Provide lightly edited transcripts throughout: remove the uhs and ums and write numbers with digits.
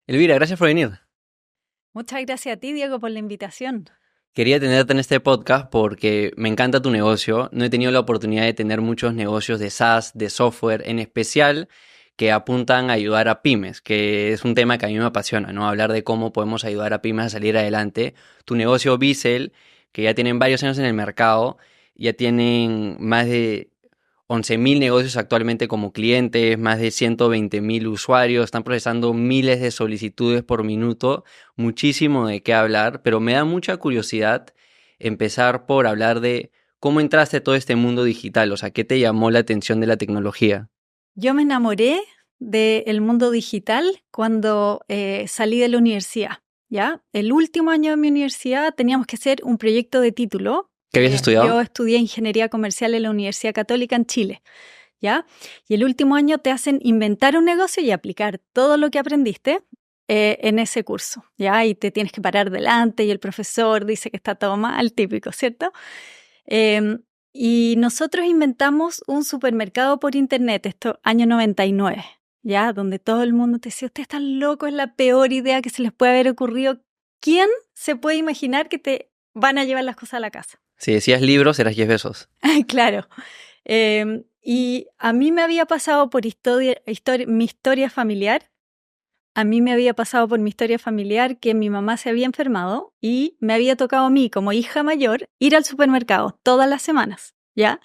Elvira, gracias por venir. Muchas gracias a ti, Diego, por la invitación. Quería tenerte en este podcast porque me encanta tu negocio. No he tenido la oportunidad de tener muchos negocios de SaaS, de software, en especial que apuntan a ayudar a pymes, que es un tema que a mí me apasiona, ¿no? Hablar de cómo podemos ayudar a pymes a salir adelante. Tu negocio Visel, que ya tienen varios años en el mercado, ya tienen más de 11.000 negocios actualmente como clientes, más de 120.000 usuarios, están procesando miles de solicitudes por minuto, muchísimo de qué hablar, pero me da mucha curiosidad empezar por hablar de cómo entraste a todo este mundo digital, o sea, ¿qué te llamó la atención de la tecnología? Yo me enamoré del mundo digital cuando salí de la universidad, ¿ya? El último año de mi universidad teníamos que hacer un proyecto de título. ¿Qué habías Yo estudiado? estudié Ingeniería Comercial en la Universidad Católica en Chile, ¿ya? Y el último año te hacen inventar un negocio y aplicar todo lo que aprendiste en ese curso, ¿ya? Y te tienes que parar delante y el profesor dice que está todo mal, típico, ¿cierto? Eh, y nosotros inventamos un supermercado por internet, esto año 99, ¿ya? Donde todo el mundo te decía, usted está loco, es la peor idea que se les puede haber ocurrido. ¿Quién se puede imaginar que te van a llevar las cosas a la casa? Si decías libros, eras Jeff Bezos. Claro. Y a mí me había pasado por mi historia familiar. A mí me había pasado por mi historia familiar que mi mamá se había enfermado y me había tocado a mí, como hija mayor, ir al supermercado todas las semanas, ¿ya?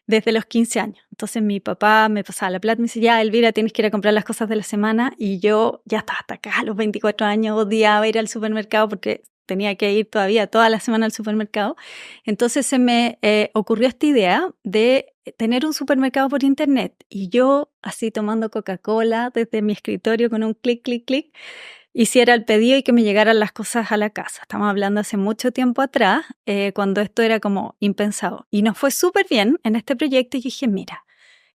Desde los 15 años. Entonces mi papá me pasaba la plata y me decía, ya, Elvira, tienes que ir a comprar las cosas de la semana. Y yo ya estaba hasta acá, a los 24 años, odiaba ir al supermercado porque tenía que ir todavía toda la semana al supermercado. Entonces se me ocurrió esta idea de tener un supermercado por internet. Y yo, así tomando Coca-Cola desde mi escritorio con un clic, clic, clic, hiciera el pedido y que me llegaran las cosas a la casa. Estamos hablando hace mucho tiempo atrás, cuando esto era como impensado. Y nos fue súper bien en este proyecto y dije, mira,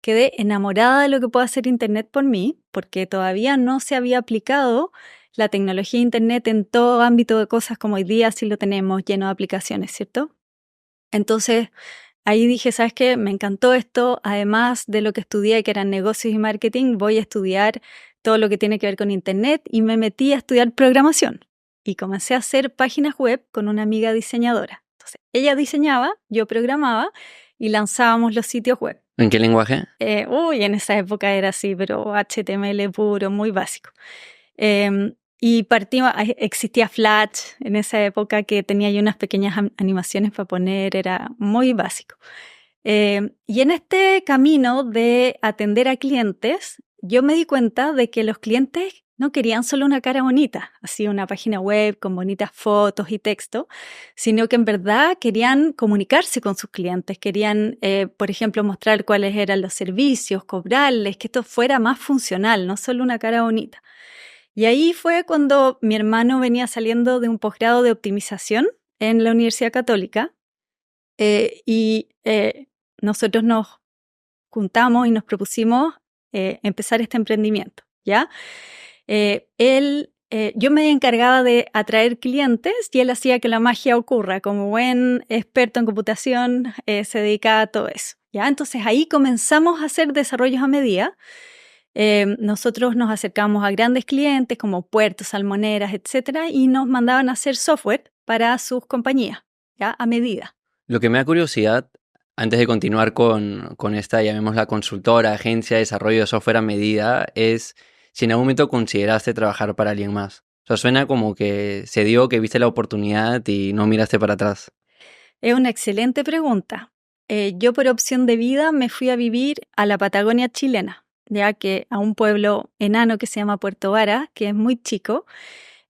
quedé enamorada de lo que puede hacer Internet por mí, porque todavía no se había aplicado la tecnología de Internet en todo ámbito de cosas como hoy día sí lo tenemos lleno de aplicaciones, ¿cierto? Entonces, ahí dije, ¿sabes qué? Me encantó esto. Además de lo que estudié, que eran negocios y marketing, voy a estudiar todo lo que tiene que ver con Internet y me metí a estudiar programación. Y comencé a hacer páginas web con una amiga diseñadora. Entonces, ella diseñaba, yo programaba y lanzábamos los sitios web. ¿En qué lenguaje? En esa época era así, pero HTML puro, muy básico. Y partimos, existía Flash en esa época que tenía yo unas pequeñas animaciones para poner, era muy básico. Y en este camino de atender a clientes, yo me di cuenta de que los clientes no querían solo una cara bonita, así una página web con bonitas fotos y texto, sino que en verdad querían comunicarse con sus clientes, querían, por ejemplo, mostrar cuáles eran los servicios, cobrarles, que esto fuera más funcional, no solo una cara bonita. Y ahí fue cuando mi hermano venía saliendo de un posgrado de optimización en la Universidad Católica y nosotros nos juntamos y nos propusimos empezar este emprendimiento, ¿ya? Yo me encargaba de atraer clientes y él hacía que la magia ocurra. Como buen experto en computación, se dedicaba a todo eso, ¿ya? Entonces ahí comenzamos a hacer desarrollos a medida. Nosotros nos acercamos a grandes clientes como puertos, salmoneras, etcétera, y nos mandaban a hacer software para sus compañías, ¿ya? A medida. Lo que me da curiosidad, antes de continuar con esta, llamémosla consultora, agencia de desarrollo de software a medida, es si en algún momento consideraste trabajar para alguien más. O sea, suena como que se dio, que viste la oportunidad y no miraste para atrás. Es una excelente pregunta. Yo por opción de vida me fui a vivir a la Patagonia chilena, ya que a un pueblo enano que se llama Puerto Vara, que es muy chico,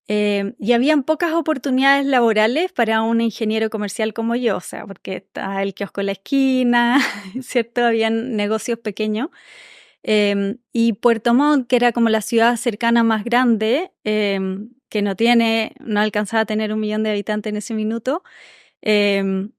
y habían pocas oportunidades laborales para un ingeniero comercial como yo, o sea, porque está el kiosco en la esquina, ¿cierto? Habían negocios pequeños. Y Puerto Montt, que era como la ciudad cercana más grande, que no alcanzaba a tener 1 millón de habitantes en ese minuto, em,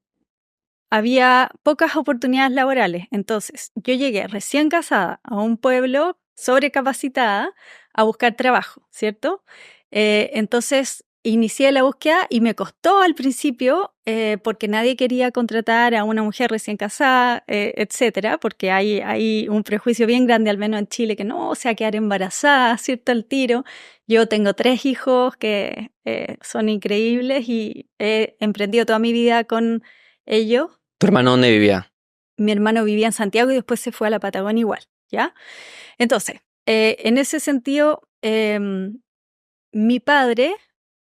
había pocas oportunidades laborales. Entonces, yo llegué recién casada a un pueblo sobrecapacitada a buscar trabajo, ¿cierto? Entonces, inicié la búsqueda y me costó al principio porque nadie quería contratar a una mujer recién casada, etcétera, porque hay un prejuicio bien grande, al menos en Chile, que no, o sea, quedar embarazada, ¿cierto? Al tiro. Yo tengo 3 hijos que son increíbles y he emprendido toda mi vida con ellos. ¿Tu hermano dónde vivía? Mi hermano vivía en Santiago y después se fue a la Patagonia igual, ¿ya? Entonces, en ese sentido, mi padre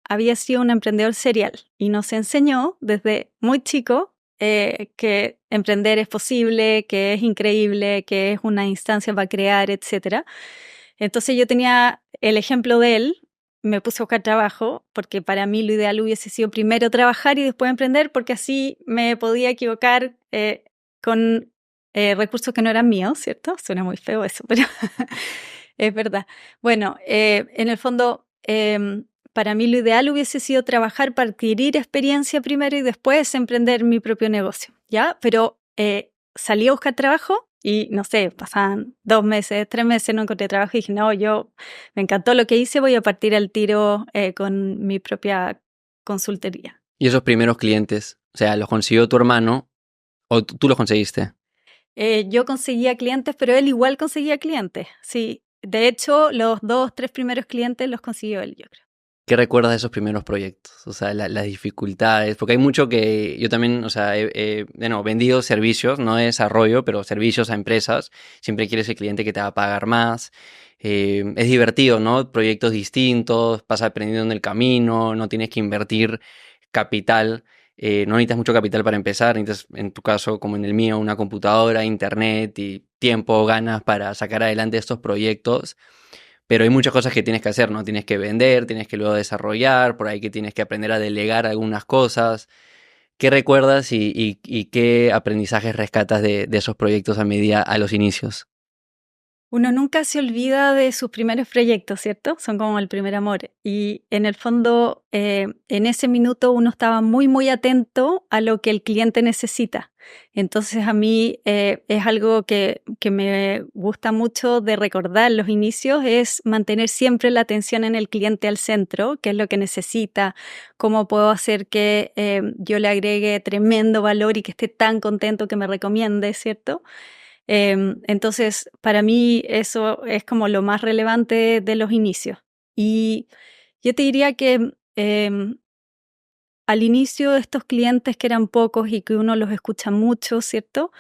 había sido un emprendedor serial y nos enseñó desde muy chico que emprender es posible, que es increíble, que es una instancia para crear, etc. Entonces yo tenía el ejemplo de él, me puse a buscar trabajo, porque para mí lo ideal hubiese sido primero trabajar y después emprender, porque así me podía equivocar con recursos que no eran míos, ¿cierto? Suena muy feo eso, pero es verdad. Bueno, en el fondo... para mí lo ideal hubiese sido trabajar para adquirir experiencia primero y después emprender mi propio negocio, ¿ya? Pero salí a buscar trabajo y, no sé, pasaban 2 meses, 3 meses, no encontré trabajo y dije, no, me encantó lo que hice, voy a partir al tiro con mi propia consultoría. ¿Y esos primeros clientes? O sea, ¿los consiguió tu hermano o tú los conseguiste? Yo conseguía clientes, pero él igual conseguía clientes, sí. De hecho, los 2, 3 primeros clientes los consiguió él, yo creo. ¿Qué recuerdas de esos primeros proyectos? O sea, las dificultades, porque hay mucho que yo también, o sea, he vendido servicios, no de desarrollo, pero servicios a empresas. Siempre quieres el cliente que te va a pagar más. Es divertido, ¿no? Proyectos distintos, vas aprendiendo en el camino, no tienes que invertir capital. No necesitas mucho capital para empezar, necesitas, en tu caso, como en el mío, una computadora, internet y tiempo, ganas para sacar adelante estos proyectos. Pero hay muchas cosas que tienes que hacer, ¿no? Tienes que vender, tienes que luego desarrollar, por ahí que tienes que aprender a delegar algunas cosas. ¿Qué recuerdas y qué aprendizajes rescatas de esos proyectos a medida a los inicios? Uno nunca se olvida de sus primeros proyectos, ¿cierto? Son como el primer amor. Y en el fondo, en ese minuto uno estaba muy, muy atento a lo que el cliente necesita. Entonces a mí es algo que me gusta mucho de recordar los inicios, es mantener siempre la atención en el cliente al centro, qué es lo que necesita, cómo puedo hacer que yo le agregue tremendo valor y que esté tan contento que me recomiende, ¿cierto? Entonces, para mí eso es como lo más relevante de los inicios. Y yo te diría que al inicio estos clientes que eran pocos y que uno los escucha mucho, ¿cierto?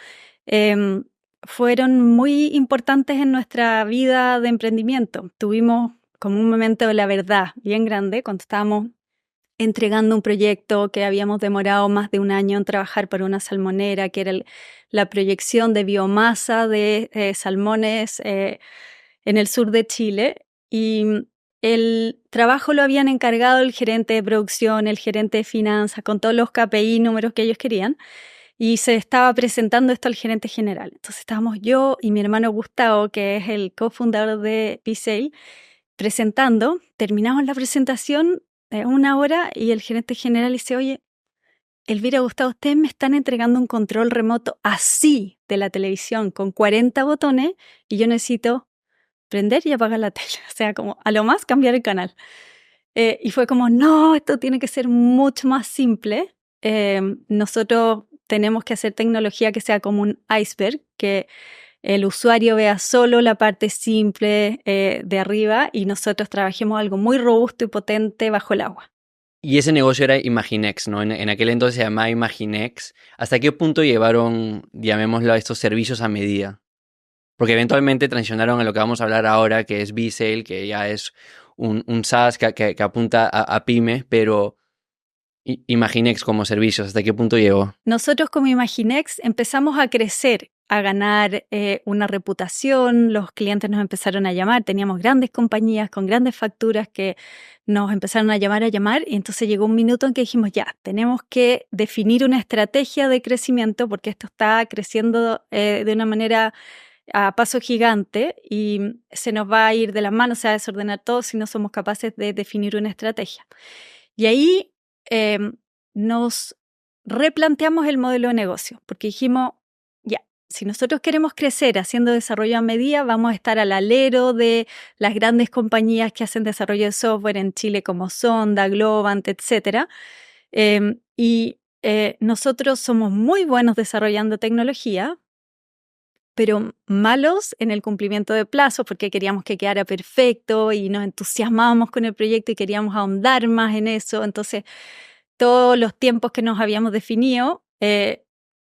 Em, Fueron muy importantes en nuestra vida de emprendimiento. Tuvimos como un momento de la verdad bien grande cuando estábamos entregando un proyecto que habíamos demorado más de 1 año en trabajar para una salmonera, que era la proyección de biomasa de salmones en el sur de Chile. Y el trabajo lo habían encargado el gerente de producción, el gerente de finanzas, con todos los KPI, números que ellos querían. Y se estaba presentando esto al gerente general. Entonces estábamos yo y mi hermano Gustavo, que es el cofundador de P-Sale, presentando. Terminamos la presentación 1 hora y el gerente general dice, oye, Elvira, Gustavo, ustedes me están entregando un control remoto así de la televisión con 40 botones y yo necesito prender y apagar la tele. O sea, como a lo más cambiar el canal. Y fue como, no, esto tiene que ser mucho más simple. Nosotros tenemos que hacer tecnología que sea como un iceberg, que el usuario vea solo la parte simple de arriba y nosotros trabajemos algo muy robusto y potente bajo el agua. Y ese negocio era Imaginext, ¿no? En aquel entonces se llamaba Imaginext. ¿Hasta qué punto llevaron, llamémoslo, a estos servicios a medida? Porque eventualmente transicionaron a lo que vamos a hablar ahora, que es B-Sale, que ya es un SaaS que apunta a pymes, pero Imaginext como servicios, ¿hasta qué punto llegó? Nosotros como Imaginext empezamos a crecer, a ganar una reputación, los clientes nos empezaron a llamar, teníamos grandes compañías con grandes facturas que nos empezaron a llamar, y entonces llegó un minuto en que dijimos, ya, tenemos que definir una estrategia de crecimiento porque esto está creciendo de una manera a paso gigante y se nos va a ir de las manos, se va a desordenar todo si no somos capaces de definir una estrategia. Y ahí nos replanteamos el modelo de negocio, porque dijimos, ya, si nosotros queremos crecer haciendo desarrollo a medida, vamos a estar al alero de las grandes compañías que hacen desarrollo de software en Chile como Sonda, Globant, etc. Nosotros somos muy buenos desarrollando tecnología, pero malos en el cumplimiento de plazos porque queríamos que quedara perfecto y nos entusiasmábamos con el proyecto y queríamos ahondar más en eso. Entonces, todos los tiempos que nos habíamos definido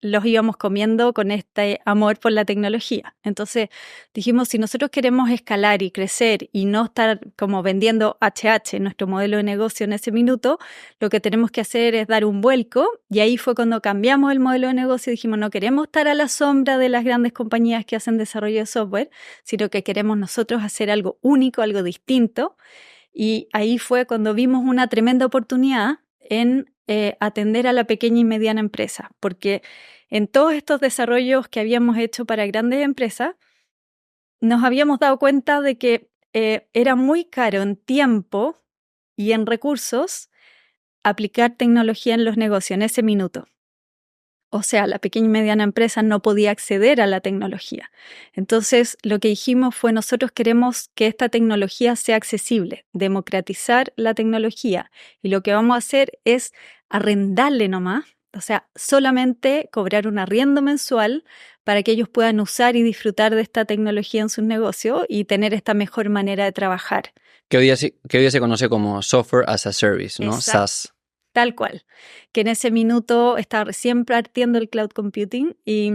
los íbamos comiendo con este amor por la tecnología. Entonces dijimos, si nosotros queremos escalar y crecer y no estar como vendiendo HH, nuestro modelo de negocio en ese minuto, lo que tenemos que hacer es dar un vuelco, y ahí fue cuando cambiamos el modelo de negocio y dijimos, no queremos estar a la sombra de las grandes compañías que hacen desarrollo de software, sino que queremos nosotros hacer algo único, algo distinto. Y ahí fue cuando vimos una tremenda oportunidad en atender a la pequeña y mediana empresa, porque en todos estos desarrollos que habíamos hecho para grandes empresas, nos habíamos dado cuenta de que era muy caro en tiempo y en recursos aplicar tecnología en los negocios en ese minuto. O sea, la pequeña y mediana empresa no podía acceder a la tecnología. Entonces, lo que dijimos fue, nosotros queremos que esta tecnología sea accesible, democratizar la tecnología. Y lo que vamos a hacer es arrendarle nomás, o sea, solamente cobrar un arriendo mensual para que ellos puedan usar y disfrutar de esta tecnología en sus negocios y tener esta mejor manera de trabajar. Que hoy día se conoce como Software as a Service, ¿no? Exacto. SaaS. Tal cual, que en ese minuto estaba recién partiendo el cloud computing y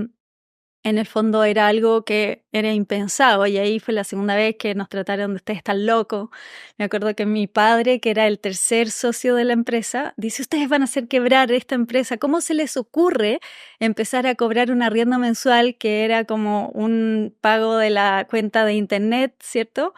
en el fondo era algo que era impensado, y ahí fue la segunda vez que nos trataron de ustedes están locos. Me acuerdo que mi padre, que era el tercer socio de la empresa, dice, ustedes van a hacer quebrar esta empresa, ¿cómo se les ocurre empezar a cobrar un arriendo mensual que era como un pago de la cuenta de internet, ¿cierto?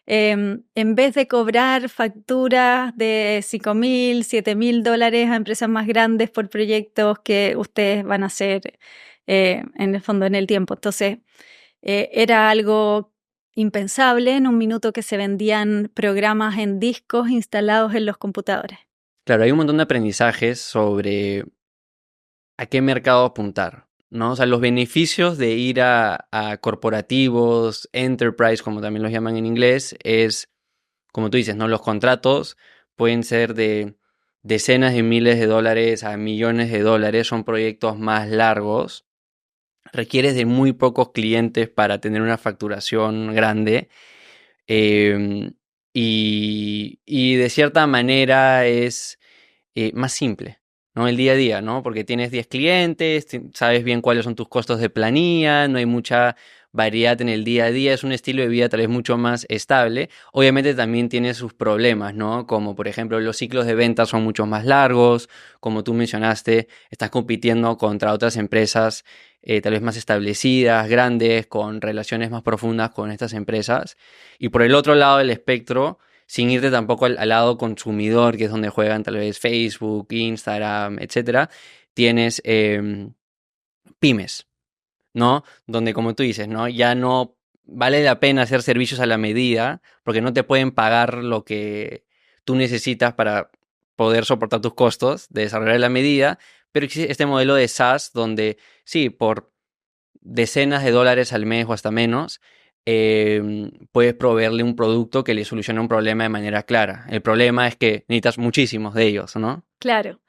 En vez de cobrar facturas de $5,000, $7,000 a empresas más grandes por proyectos que ustedes van a hacer en el fondo en el tiempo. Entonces, era algo impensable en un minuto que se vendían programas en discos instalados en los computadores. Claro, hay un montón de aprendizajes sobre a qué mercado apuntar, ¿no? O sea, los beneficios de ir a corporativos, enterprise, como también los llaman en inglés, es, como tú dices, ¿no? Los contratos pueden ser de decenas de miles de dólares a millones de dólares, son proyectos más largos, requieres de muy pocos clientes para tener una facturación grande, y de cierta manera es más simple, ¿no? El día a día, ¿no? Porque tienes 10 clientes, sabes bien cuáles son tus costos de planilla, no hay mucha variedad en el día a día, es un estilo de vida tal vez mucho más estable. Obviamente también tiene sus problemas, ¿no? Como por ejemplo los ciclos de ventas son mucho más largos, como tú mencionaste, estás compitiendo contra otras empresas tal vez más establecidas, grandes, con relaciones más profundas con estas empresas. Y por el otro lado del espectro, sin irte tampoco al lado consumidor, que es donde juegan tal vez Facebook, Instagram, etcétera, tienes pymes, ¿no? Donde, como tú dices, ¿no? Ya no vale la pena hacer servicios a la medida porque no te pueden pagar lo que tú necesitas para poder soportar tus costos de desarrollar a la medida, pero existe este modelo de SaaS donde sí, por decenas de dólares al mes o hasta menos, puedes proveerle un producto que le solucione un problema de manera clara. El problema es que necesitas muchísimos de ellos, ¿no? Claro,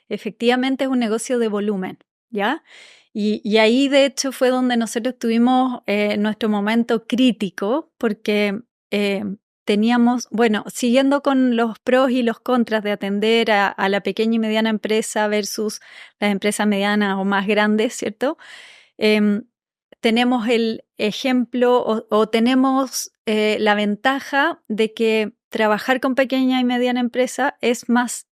efectivamente es un negocio de volumen, ¿ya? Y ahí de hecho fue donde nosotros tuvimos nuestro momento crítico, porque teníamos, bueno, siguiendo con los pros y los contras de atender a la pequeña y mediana empresa versus las empresas medianas o más grandes, ¿cierto? Tenemos el ejemplo o tenemos la ventaja de que trabajar con pequeña y mediana empresa es más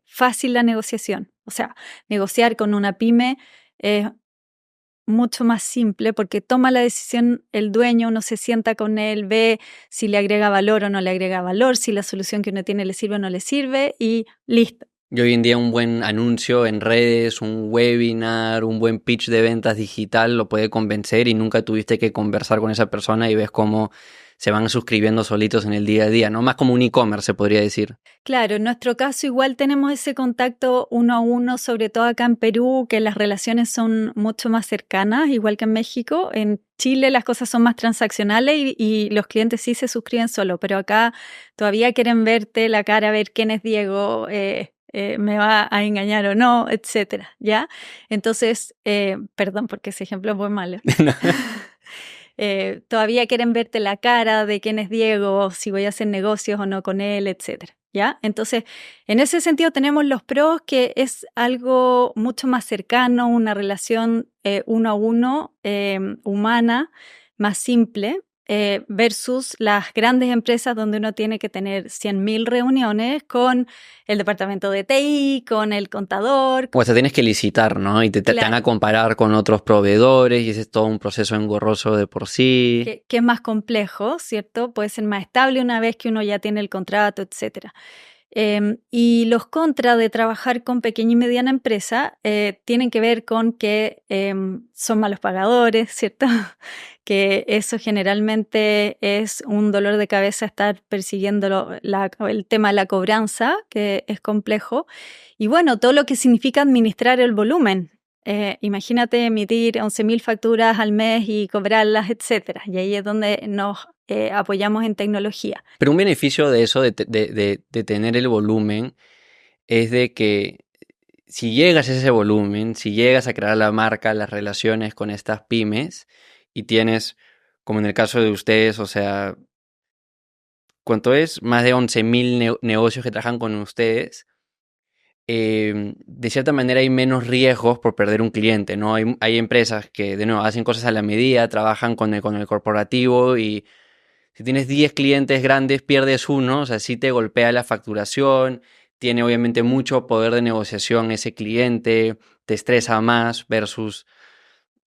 fácil la negociación. O sea, negociar con una pyme es mucho más simple porque toma la decisión el dueño, uno se sienta con él, ve si le agrega valor o no le agrega valor, si la solución que uno tiene le sirve o no le sirve y listo. Y hoy en día un buen anuncio en redes, un webinar, un buen pitch de ventas digital lo puede convencer y nunca tuviste que conversar con esa persona y ves cómo se van suscribiendo solitos en el día a día, ¿no? Más como un e-commerce se podría decir. Claro, en nuestro caso igual tenemos ese contacto uno a uno, sobre todo acá en Perú, que las relaciones son mucho más cercanas, igual que en México. En Chile las cosas son más transaccionales y los clientes sí se suscriben solo, pero acá todavía quieren verte la cara, ver quién es Diego, me va a engañar o no, etcétera, ¿ya? Entonces, perdón porque ese ejemplo fue malo. Todavía quieren verte la cara de quién es Diego, si voy a hacer negocios o no con él, etcétera, ¿ya? Entonces, en ese sentido tenemos los pros, que es algo mucho más cercano, una relación uno a uno, humana, más simple, versus las grandes empresas donde uno tiene que tener 100.000 reuniones con el departamento de TI, con el contador. O sea, tienes que licitar, ¿no? Y te van a Claro, comparar con otros proveedores y ese es todo un proceso engorroso de por sí. que es más complejo, ¿cierto? Puede ser más estable una vez que uno ya tiene el contrato, etcétera. Y los contras de trabajar con pequeña y mediana empresa tienen que ver con que son malos pagadores, ¿cierto? Que eso generalmente es un dolor de cabeza estar persiguiendo el tema de la cobranza, que es complejo. Y bueno, todo lo que significa administrar el volumen. Imagínate emitir 11.000 facturas al mes y cobrarlas, etcétera. Y ahí es donde nos apoyamos en tecnología. Pero un beneficio de eso, de tener el volumen, es de que si llegas a ese volumen, si llegas a crear la marca, las relaciones con estas pymes y tienes, como en el caso de ustedes, o sea, ¿cuánto es? Más de 11.000 negocios que trabajan con ustedes. De cierta manera hay menos riesgos por perder un cliente, ¿no? Hay empresas que, de nuevo, hacen cosas a la medida, trabajan con el corporativo y si tienes 10 clientes grandes, pierdes uno, o sea, sí te golpea la facturación, tiene obviamente mucho poder de negociación ese cliente, te estresa más versus,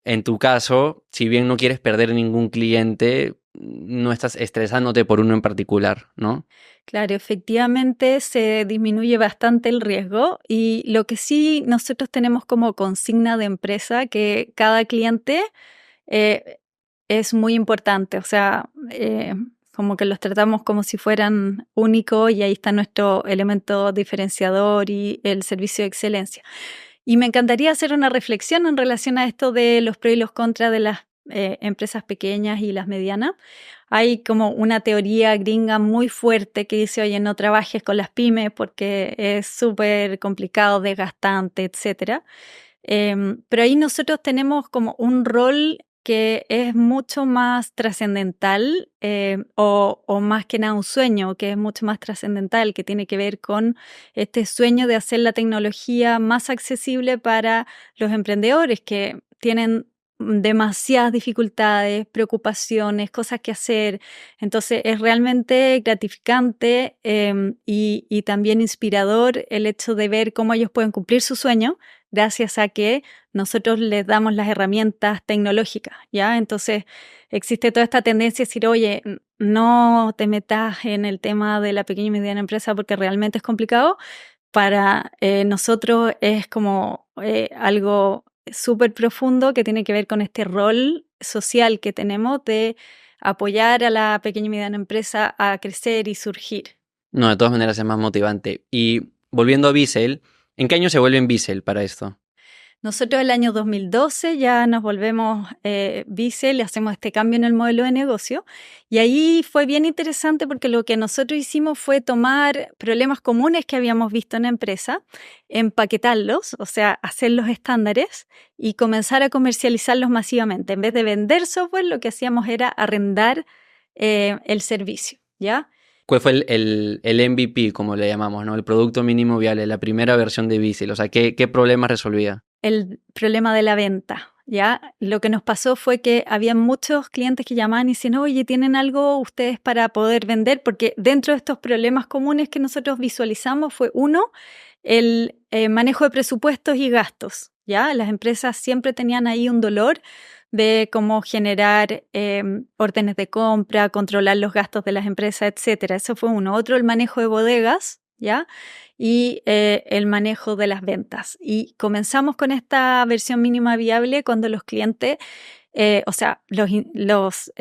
en tu caso, si bien no quieres perder ningún cliente, no estás estresándote por uno en particular, ¿no? Claro, efectivamente se disminuye bastante el riesgo y lo que sí nosotros tenemos como consigna de empresa que cada cliente eh, es muy importante, o sea, como que los tratamos como si fueran únicos y ahí está nuestro elemento diferenciador y el servicio de excelencia. Y me encantaría hacer una reflexión en relación a esto de los pros y los contras de las empresas pequeñas y las medianas. Hay como una teoría gringa muy fuerte que dice, oye, no trabajes con las pymes porque es súper complicado, desgastante, etcétera. Pero ahí nosotros tenemos como un rol que es mucho más trascendental o más que nada un sueño que es mucho más trascendental, que tiene que ver con este sueño de hacer la tecnología más accesible para los emprendedores que tienen demasiadas dificultades, preocupaciones, cosas que hacer. Entonces es realmente gratificante y también inspirador el hecho de ver cómo ellos pueden cumplir su sueño gracias a que nosotros les damos las herramientas tecnológicas, ¿ya? Entonces existe toda esta tendencia a decir, oye, no te metas en el tema de la pequeña y mediana empresa porque realmente es complicado. Para nosotros es como algo súper profundo que tiene que ver con este rol social que tenemos de apoyar a la pequeña y mediana empresa a crecer y surgir. No, de todas maneras es más motivante. Y volviendo a Bissell, ¿en qué año se vuelve en Bissell para esto? Nosotros el año 2012 ya nos volvemos Bissell y hacemos este cambio en el modelo de negocio. Y ahí fue bien interesante porque lo que nosotros hicimos fue tomar problemas comunes que habíamos visto en la empresa, empaquetarlos, o sea, hacer los estándares y comenzar a comercializarlos masivamente. En vez de vender software, lo que hacíamos era arrendar el servicio, ¿ya? ¿Cuál fue el MVP, como le llamamos, ¿no? El producto mínimo viable, la primera versión de Bissell. O sea, ¿qué problemas resolvía? El problema de la venta, ¿ya? Lo que nos pasó fue que había muchos clientes que llamaban y decían, oye, ¿tienen algo ustedes para poder vender? Porque dentro de estos problemas comunes que nosotros visualizamos fue uno, el manejo de presupuestos y gastos, ¿ya? Las empresas siempre tenían ahí un dolor de cómo generar órdenes de compra, controlar los gastos de las empresas, etcétera. Eso fue uno. Otro, el manejo de bodegas, ¿ya? Y el manejo de las ventas. Y comenzamos con esta versión mínima viable cuando los clientes, los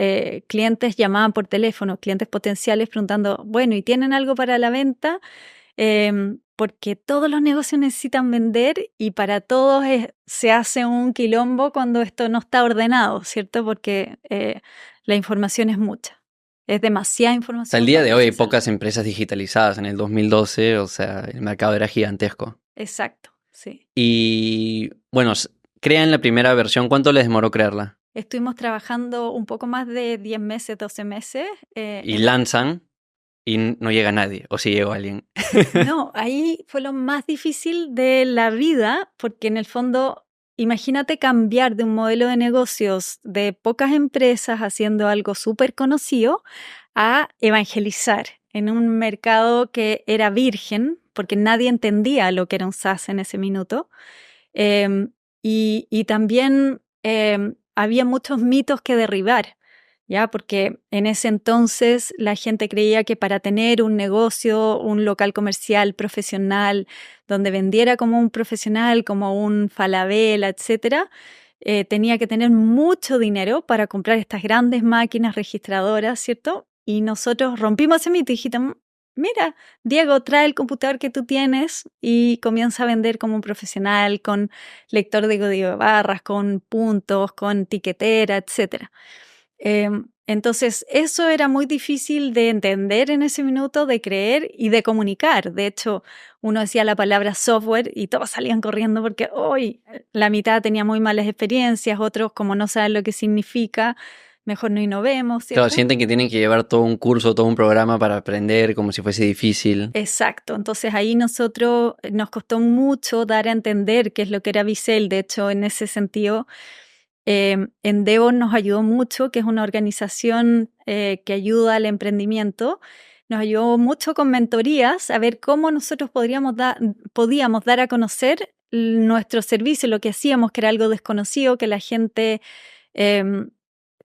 clientes llamaban por teléfono, clientes potenciales preguntando, bueno, ¿y tienen algo para la venta? Porque todos los negocios necesitan vender y para todos se hace un quilombo cuando esto no está ordenado, ¿cierto? Porque la información es mucha. Es demasiada Hasta el información día para de hoy hay procesar. pocas empresas digitalizadas. En el 2012, o sea, el mercado era gigantesco. Exacto, sí. Y bueno, crean la primera versión. ¿Cuánto les demoró crearla? Estuvimos trabajando un poco más de 10 meses, 12 meses. Y lanzan y no llega nadie. O si llegó alguien. No, ahí fue lo más difícil de la vida, porque en el fondo, imagínate cambiar de un modelo de negocios de pocas empresas haciendo algo súper conocido a evangelizar en un mercado que era virgen, porque nadie entendía lo que era un SaaS en ese minuto. Y también había muchos mitos que derribar, ¿ya? Porque en ese entonces la gente creía que para tener un negocio, un local comercial profesional, donde vendiera como un profesional, como un Falabella, etcétera, tenía que tener mucho dinero para comprar estas grandes máquinas registradoras, ¿cierto? Y nosotros rompimos ese mito y dijimos, mira, Diego, trae el computador que tú tienes y comienza a vender como un profesional, con lector de código de barras, con puntos, con tiquetera, etcétera. Entonces, eso era muy difícil de entender en ese minuto, de creer y de comunicar. De hecho, uno decía la palabra software y todos salían corriendo porque hoy la mitad tenía muy malas experiencias, otros como no saben lo que significa, mejor no innovemos, Claro, ¿cierto? sienten que tienen que llevar todo un curso, todo un programa para aprender como si fuese difícil. Exacto, entonces ahí nosotros nos costó mucho dar a entender qué es lo que era Visel. De hecho, en ese sentido, Endeavor nos ayudó mucho, que es una organización que ayuda al emprendimiento. Nos ayudó mucho con mentorías a ver cómo nosotros podíamos dar a conocer nuestro servicio, lo que hacíamos, que era algo desconocido, que la gente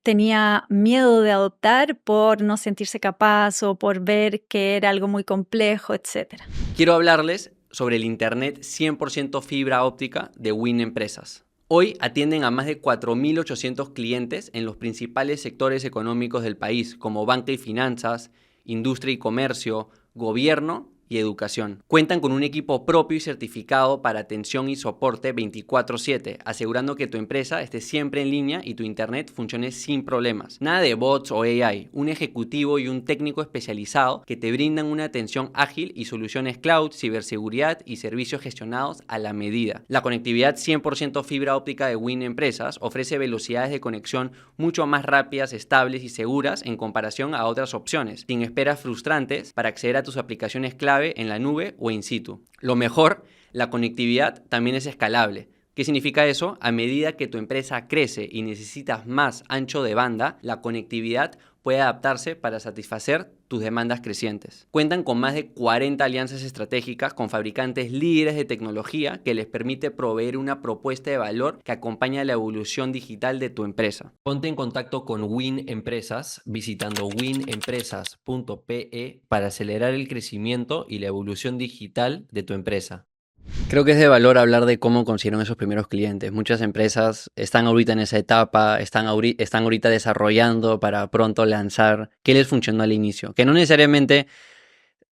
tenía miedo de adoptar por no sentirse capaz o por ver que era algo muy complejo, etc. Quiero hablarles sobre el Internet 100% fibra óptica de Win Empresas. Hoy atienden a más de 4.800 clientes en los principales sectores económicos del país, como banca y finanzas, industria y comercio, gobierno y educación. Cuentan con un equipo propio y certificado para atención y soporte 24/7, asegurando que tu empresa esté siempre en línea y tu internet funcione sin problemas. Nada de bots o AI, un ejecutivo y un técnico especializado que te brindan una atención ágil y soluciones cloud, ciberseguridad y servicios gestionados a la medida. La conectividad 100% fibra óptica de Win Empresas ofrece velocidades de conexión mucho más rápidas, estables y seguras en comparación a otras opciones, sin esperas frustrantes para acceder a tus aplicaciones clave en la nube o in situ. Lo mejor, la conectividad también es escalable. ¿Qué significa eso? A medida que tu empresa crece y necesitas más ancho de banda, la conectividad puede adaptarse para satisfacer tus demandas crecientes. Cuentan con más de 40 alianzas estratégicas con fabricantes líderes de tecnología que les permite proveer una propuesta de valor que acompaña la evolución digital de tu empresa. Ponte en contacto con Win Empresas visitando winempresas.pe para acelerar el crecimiento y la evolución digital de tu empresa. Creo que es de valor hablar de cómo consiguieron esos primeros clientes. Muchas empresas están ahorita en esa etapa, están ahorita desarrollando para pronto lanzar. ¿Qué les funcionó al inicio? Que no necesariamente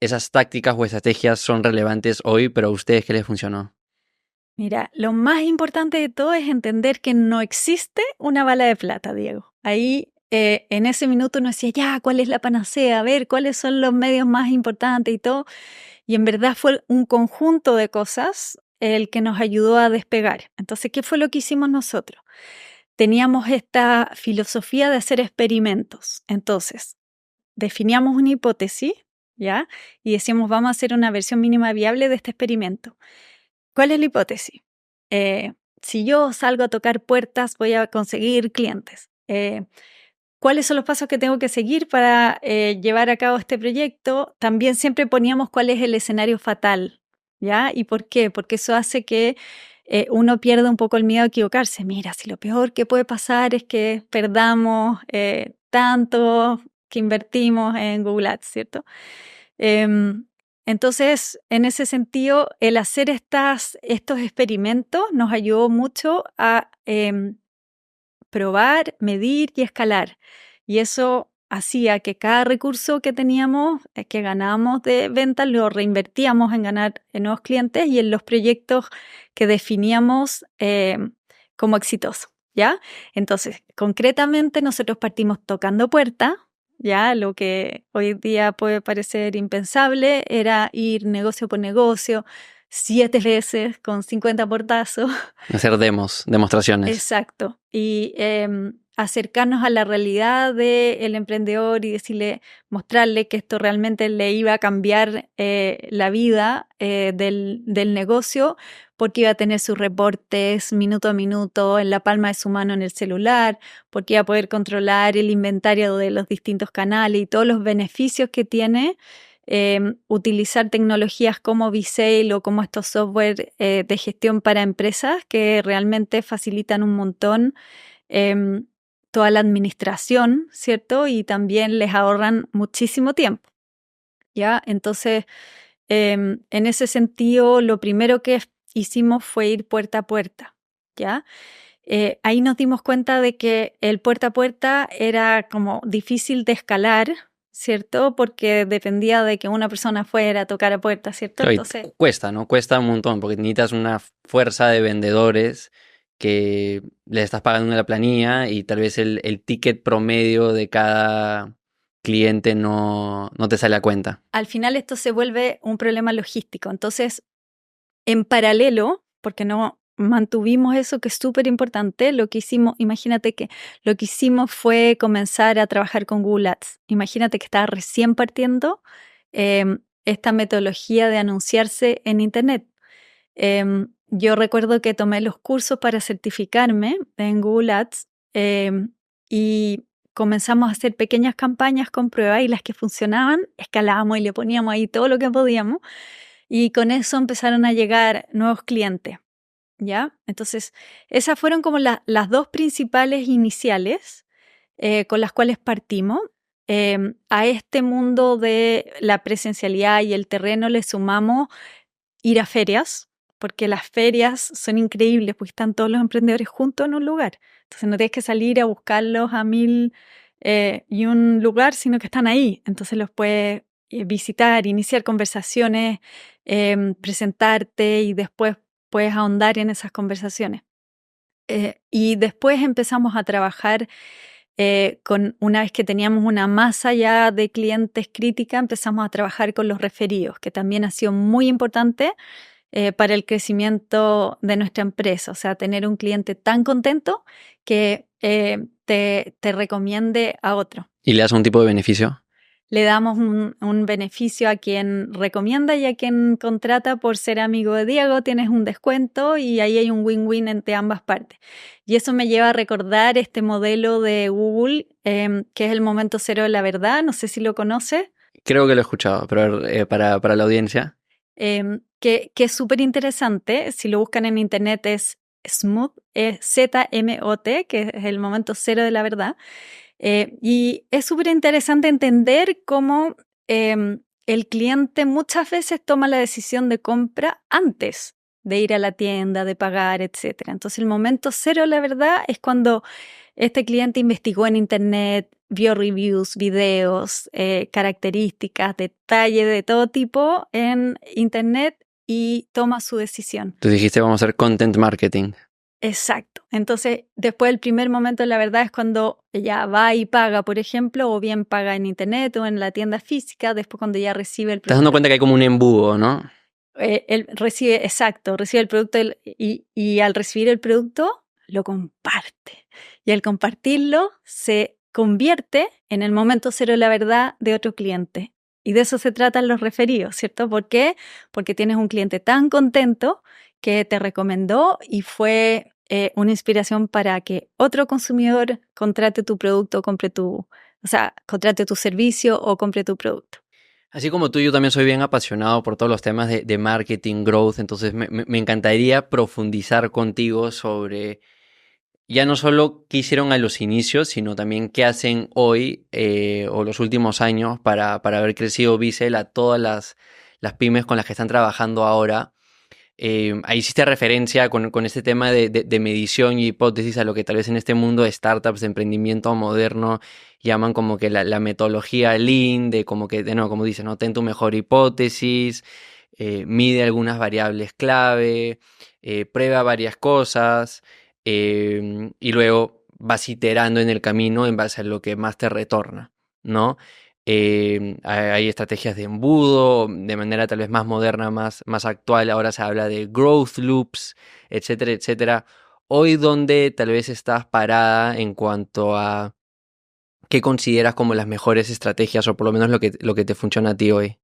esas tácticas o estrategias son relevantes hoy, pero a ustedes, ¿qué les funcionó? Mira, lo más importante de todo es entender que no existe una bala de plata, Diego. Ahí, en ese minuto uno decía, ya, ¿cuál es la panacea? A ver, ¿cuáles son los medios más importantes y todo? Y en verdad fue un conjunto de cosas el que nos ayudó a despegar. Entonces, ¿qué fue lo que hicimos nosotros? Teníamos esta filosofía de hacer experimentos. Entonces, definíamos una hipótesis, ¿ya? Y decíamos, vamos a hacer una versión mínima viable de este experimento. ¿Cuál es la hipótesis? Si yo salgo a tocar puertas, voy a conseguir clientes. ¿Cuáles son los pasos que tengo que seguir para llevar a cabo este proyecto? También siempre poníamos cuál es el escenario fatal, ¿ya? ¿Y por qué? Porque eso hace que uno pierda un poco el miedo a equivocarse. Mira, si lo peor que puede pasar es que perdamos tanto que invertimos en Google Ads, ¿cierto? Entonces, en ese sentido, el hacer estos experimentos nos ayudó mucho a probar, medir y escalar. Y eso hacía que cada recurso que teníamos, que ganábamos de venta, lo reinvertíamos en ganar nuevos clientes y en los proyectos que definíamos como exitosos, ¿ya? Entonces, concretamente, nosotros partimos tocando puertas, ¿ya? Lo que hoy día puede parecer impensable era ir negocio por negocio, 7 veces con 50 portazos. Hacer demostraciones. Exacto. Y acercarnos a la realidad del emprendedor y decirle, mostrarle que esto realmente le iba a cambiar la vida del negocio, porque iba a tener sus reportes minuto a minuto en la palma de su mano en el celular, porque iba a poder controlar el inventario de los distintos canales y todos los beneficios que tiene utilizar tecnologías como V-Sale o como estos software de gestión para empresas que realmente facilitan un montón toda la administración, ¿cierto? Y también les ahorran muchísimo tiempo, ¿ya? Entonces, en ese sentido, lo primero que hicimos fue ir puerta a puerta, ¿ya? Ahí nos dimos cuenta de que el puerta a puerta era como difícil de escalar, ¿cierto? Porque dependía de que una persona fuera a tocar a puerta, ¿cierto? Claro, Entonces, cuesta, ¿no? Cuesta un montón porque necesitas una fuerza de vendedores que le estás pagando una planilla y tal vez el ticket promedio de cada cliente no te sale a cuenta. al final esto se vuelve un problema logístico. Entonces, en paralelo, porque no mantuvimos eso que es súper importante, lo que hicimos, imagínate que lo que hicimos fue comenzar a trabajar con Google Ads. Imagínate que estaba recién partiendo esta metodología de anunciarse en Internet. Yo recuerdo que tomé los cursos para certificarme en Google Ads y comenzamos a hacer pequeñas campañas con pruebas y las que funcionaban, escalábamos y le poníamos ahí todo lo que podíamos. Y con eso empezaron a llegar nuevos clientes, ¿ya? Entonces, esas fueron como las dos principales iniciales con las cuales partimos. A este mundo de la presencialidad y el terreno le sumamos ir a ferias, porque las ferias son increíbles, porque están todos los emprendedores juntos en un lugar. Entonces, no tienes que salir a buscarlos a 1000 y un lugar, sino que están ahí. Entonces, los puedes visitar, iniciar conversaciones, presentarte y después puedes ahondar en esas conversaciones. Y después empezamos a trabajar una vez que teníamos una masa ya de clientes crítica, empezamos a trabajar con los referidos, que también ha sido muy importante para el crecimiento de nuestra empresa. O sea, tener un cliente tan contento que te recomiende a otro. ¿Y le das un tipo de beneficio? Le damos un beneficio a quien recomienda y a quien contrata por ser amigo de Diego, tienes un descuento y ahí hay un win-win entre ambas partes. Y eso me lleva a recordar este modelo de Google, que es el momento cero de la verdad, no sé si lo conoces. Creo que lo he escuchado, pero para la audiencia. Que es súper interesante, si lo buscan en internet es SMOT, Z-M-O-T, que es el momento cero de la verdad. Y es súper interesante entender cómo el cliente muchas veces toma la decisión de compra antes de ir a la tienda, de pagar, etc. Entonces el momento cero, la verdad, es cuando este cliente investigó en internet, vio reviews, videos, características, detalles de todo tipo en internet y toma su decisión. Tú dijiste vamos a hacer content marketing. Exacto. Entonces, después el primer momento, la verdad, es cuando ya va y paga, por ejemplo, o bien paga en internet o en la tienda física, después cuando ya recibe el producto. Te estás dando cuenta que hay como un embudo, ¿no? Él recibe el producto y al recibir el producto, lo comparte. Y al compartirlo, se convierte en el momento cero de la verdad de otro cliente. Y de eso se tratan los referidos, ¿cierto? ¿Por qué? Porque tienes un cliente tan contento que te recomendó y fue una inspiración para que otro consumidor contrate tu producto, contrate tu servicio o compre tu producto. Así como tú, yo también soy bien apasionado por todos los temas de marketing, growth, entonces me encantaría profundizar contigo sobre ya no solo qué hicieron a los inicios, sino también qué hacen hoy o los últimos años para haber crecido V-Sale a todas las las pymes con las que están trabajando ahora. Ahí hiciste referencia con este tema de medición y hipótesis a lo que tal vez en este mundo de startups, de emprendimiento moderno, llaman como que la metodología Lean, de como que, de nuevo, como dices, ¿no? Ten tu mejor hipótesis, mide algunas variables clave, prueba varias cosas, y luego vas iterando en el camino en base a lo que más te retorna, ¿no? Hay estrategias de embudo, de manera tal vez más moderna, más actual. Ahora se habla de growth loops, etcétera, etcétera. Hoy, ¿dónde tal vez estás parada en cuanto a qué consideras como las mejores estrategias o por lo menos lo que te funciona a ti hoy?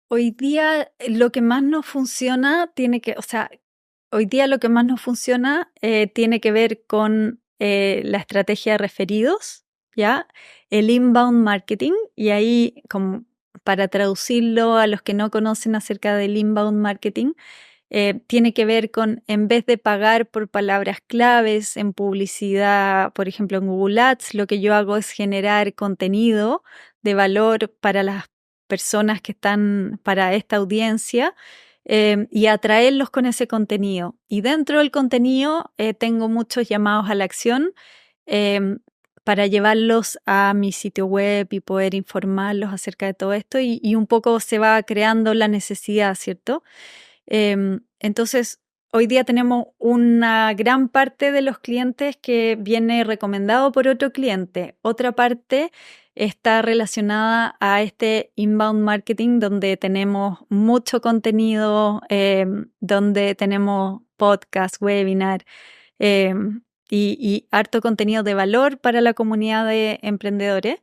Hoy día lo que más nos funciona o sea, hoy día lo que más nos funciona tiene que ver con la estrategia de referidos, ¿ya? El inbound marketing, y ahí, como para traducirlo a los que no conocen acerca del inbound marketing, tiene que ver con, en vez de pagar por palabras claves en publicidad, por ejemplo en Google Ads, lo que yo hago es generar contenido de valor para las personas que están para esta audiencia, y atraerlos con ese contenido. Y dentro del contenido tengo muchos llamados a la acción em, para llevarlos a mi sitio web y poder informarlos acerca de todo esto, y un poco se va creando la necesidad, ¿cierto? Entonces, hoy día tenemos una gran parte de los clientes que viene recomendado por otro cliente. Otra parte está relacionada a este inbound marketing, donde tenemos mucho contenido, donde tenemos podcast, webinar, y harto contenido de valor para la comunidad de emprendedores.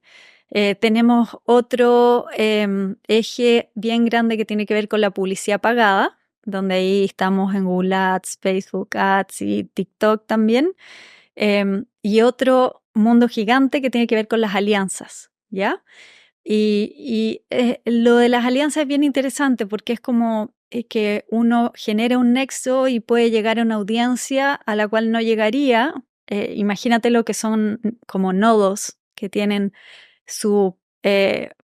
Tenemos otro eje bien grande que tiene que ver con la publicidad pagada, donde ahí estamos en Google Ads, Facebook Ads y TikTok también. Y otro mundo gigante que tiene que ver con las alianzas, ¿ya? Y lo de las alianzas es bien interesante porque es como que uno genera un nexo y puede llegar a una audiencia a la cual no llegaría. Imagínate lo que son como nodos que tienen su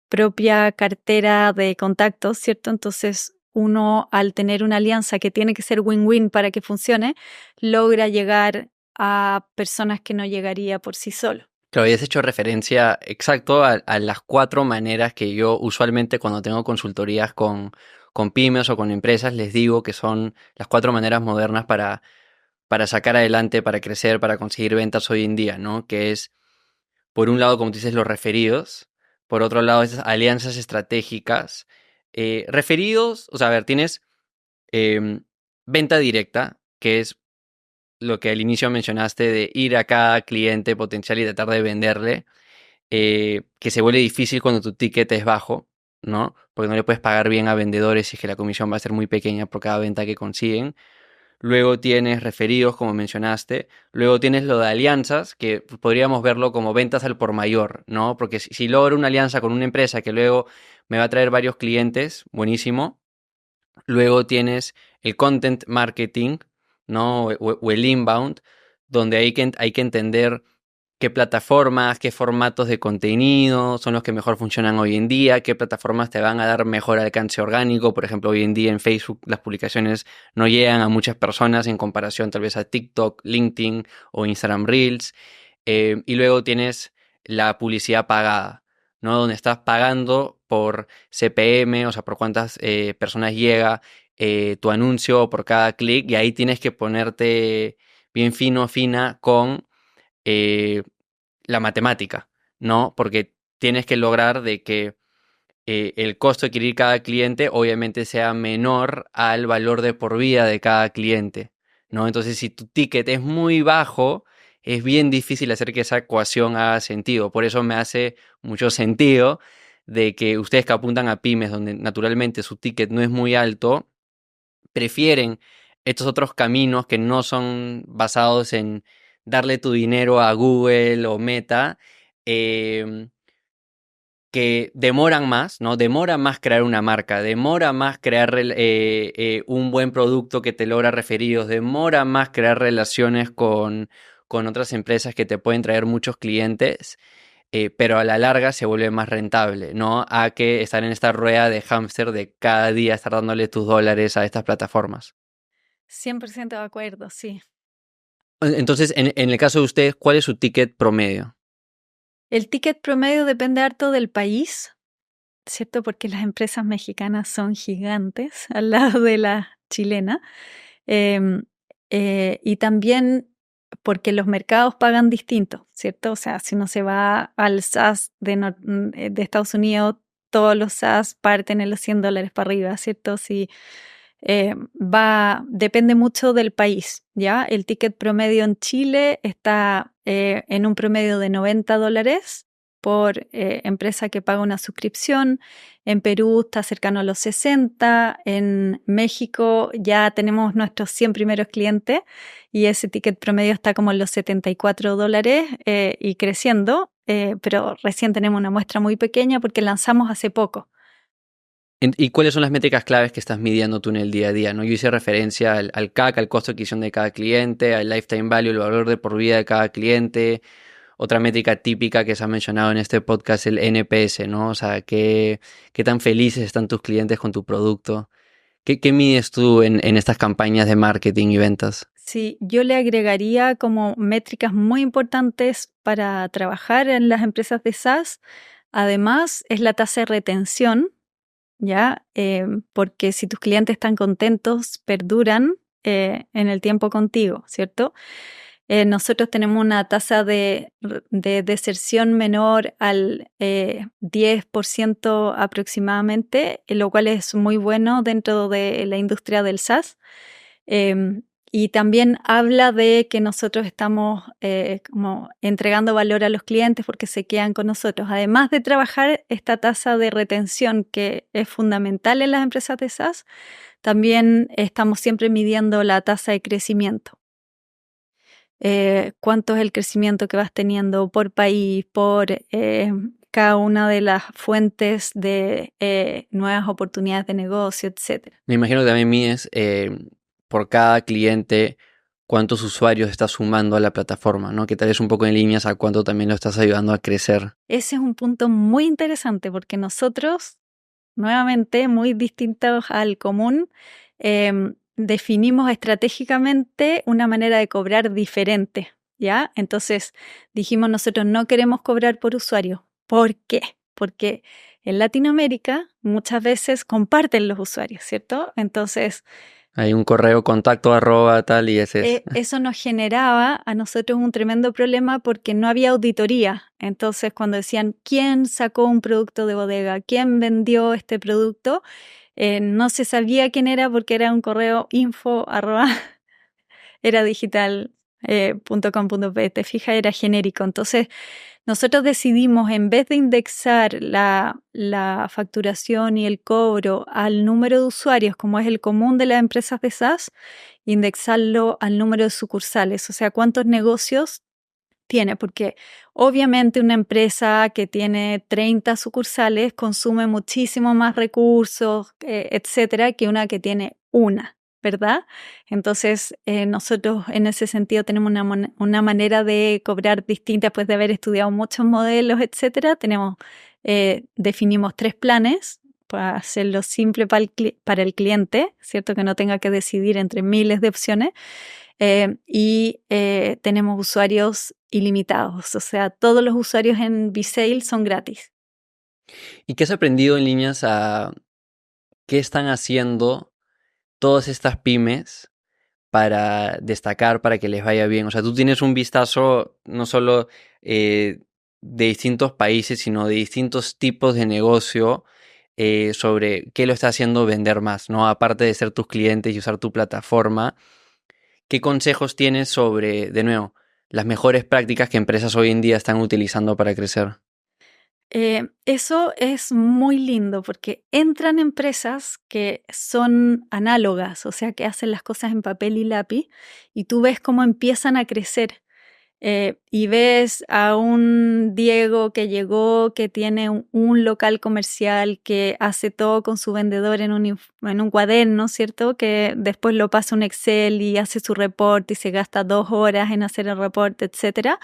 propia cartera de contactos, ¿cierto? Entonces uno, al tener una alianza que tiene que ser win-win para que funcione, logra llegar a personas que no llegaría por sí solo. Claro, habías hecho referencia exacto a las 4 maneras que yo usualmente cuando tengo consultorías con pymes o con empresas les digo que son las 4 maneras modernas para sacar adelante, para crecer, para conseguir ventas hoy en día, ¿no? Que es, por un lado, como tú dices, los referidos, por otro lado, esas alianzas estratégicas. Referidos, o sea, a ver, tienes em, venta directa, que es lo que al inicio mencionaste de ir a cada cliente potencial y tratar de venderle, que se vuelve difícil cuando tu ticket es bajo, ¿no? Porque no le puedes pagar bien a vendedores y es que la comisión va a ser muy pequeña por cada venta que consiguen. Luego tienes referidos, como mencionaste. Luego tienes lo de alianzas, que podríamos verlo como ventas al por mayor, ¿no? Porque si logro una alianza con una empresa que luego me va a traer varios clientes, buenísimo. Luego tienes el content marketing, ¿no? O el inbound, donde hay que entender qué plataformas, qué formatos de contenido son los que mejor funcionan hoy en día, qué plataformas te van a dar mejor alcance orgánico. Por ejemplo, hoy en día en Facebook las publicaciones no llegan a muchas personas en comparación tal vez a TikTok, LinkedIn o Instagram Reels. Y luego tienes la publicidad pagada, ¿no? Donde estás pagando por CPM, o sea, por cuántas personas llega tu anuncio por cada clic, y ahí tienes que ponerte bien fina con eh, la matemática, ¿no? Porque tienes que lograr de que el costo de adquirir cada cliente obviamente sea menor al valor de por vida de cada cliente, ¿no? Entonces, si tu ticket es muy bajo, es bien difícil hacer que esa ecuación haga sentido. Por eso me hace mucho sentido de que ustedes que apuntan a pymes, donde naturalmente su ticket no es muy alto, prefieren estos otros caminos que no son basados en darle tu dinero a Google o Meta, em, que demoran más, ¿no? Demora más crear una marca, demora más crear un buen producto que te logra referidos, demora más crear relaciones con otras empresas que te pueden traer muchos clientes. pero a la larga se vuelve más rentable, ¿no? A que estar en esta rueda de hámster de cada día estar dándole tus dólares a estas plataformas. 100% de acuerdo, sí. Entonces, en el caso de ustedes, ¿cuál es su ticket promedio? El ticket promedio depende harto del país, ¿cierto? Porque las empresas mexicanas son gigantes al lado de la chilena. Em, y también porque los mercados pagan distinto, ¿cierto? O sea, si uno se va al SaaS de Estados Unidos, todos los SaaS parten en los $100 para arriba, ¿cierto? Si depende mucho del país, ¿ya? El ticket promedio en Chile está en un promedio de $90 por empresa que paga una suscripción. En Perú está cercano a los 60. En México ya tenemos nuestros 100 primeros clientes y ese ticket promedio está como en los $74 y creciendo, pero recién tenemos una muestra muy pequeña porque lanzamos hace poco. ¿Y cuáles son las métricas claves que estás midiendo tú en el día a día, ¿no? Yo hice referencia al CAC, al costo de adquisición de cada cliente, al lifetime value, el valor de por vida de cada cliente. Otra métrica típica que se ha mencionado en este podcast es el NPS, ¿no? O sea, qué tan felices están tus clientes con tu producto. ¿Qué mides tú en estas campañas de marketing y ventas? Sí, yo le agregaría como métricas muy importantes para trabajar en las empresas de SaaS. Además, es la tasa de retención, ¿ya? Porque si tus clientes están contentos, perduran en el tiempo contigo, ¿cierto? Nosotros tenemos una tasa de deserción menor al 10% aproximadamente, lo cual es muy bueno dentro de la industria del SaaS. Y también habla de que nosotros estamos como entregando valor a los clientes porque se quedan con nosotros. Además de trabajar esta tasa de retención que es fundamental en las empresas de SaaS, también estamos siempre midiendo la tasa de crecimiento. Cuánto es el crecimiento que vas teniendo por país, por cada una de las fuentes de nuevas oportunidades de negocio, etc. Me imagino que también mides por cada cliente cuántos usuarios estás sumando a la plataforma, ¿no? Que tal vez un poco en líneas a cuánto también lo estás ayudando a crecer. Ese es un punto muy interesante porque nosotros, nuevamente, muy distintos al común, definimos estratégicamente una manera de cobrar diferente, ¿ya? Entonces dijimos nosotros no queremos cobrar por usuario. ¿Por qué? Porque en Latinoamérica muchas veces comparten los usuarios, ¿cierto? Entonces Hay un correo contacto @ tal y ese es. eso nos generaba a nosotros un tremendo problema porque no había auditoría. Entonces, cuando decían quién sacó un producto de bodega, quién vendió este producto, no se sabía quién era porque era un correo info@ eradigital.com.pe. Te fijas, era genérico. Entonces, nosotros decidimos, en vez de indexar la facturación y el cobro al número de usuarios, como es el común de las empresas de SaaS, indexarlo al número de sucursales, o sea, cuántos negocios tiene, porque obviamente una empresa que tiene 30 sucursales consume muchísimo más recursos, etcétera, que una que tiene una, ¿verdad? Entonces, nosotros en ese sentido tenemos una manera de cobrar distinta después de haber estudiado muchos modelos, etcétera. Definimos 3 planes para hacerlo simple para el cliente, ¿cierto? Que no tenga que decidir entre miles de opciones. Tenemos usuarios ilimitados, o sea, todos los usuarios en VSale son gratis. ¿Y qué has aprendido en líneas a qué están haciendo todas estas pymes para destacar, para que les vaya bien? O sea, tú tienes un vistazo no solo de distintos países, sino de distintos tipos de negocio sobre qué lo está haciendo vender más, ¿no? Aparte de ser tus clientes y usar tu plataforma, ¿qué consejos tienes sobre, de nuevo, las mejores prácticas que empresas hoy en día están utilizando para crecer? Eso es muy lindo porque entran empresas que son análogas, o sea, que hacen las cosas en papel y lápiz, y tú ves cómo empiezan a crecer. Y ves a un Diego que llegó, que tiene un local comercial, que hace todo con su vendedor en un cuaderno, ¿cierto? Que después lo pasa a un Excel y hace su reporte y se gasta 2 horas en hacer el reporte, etcétera.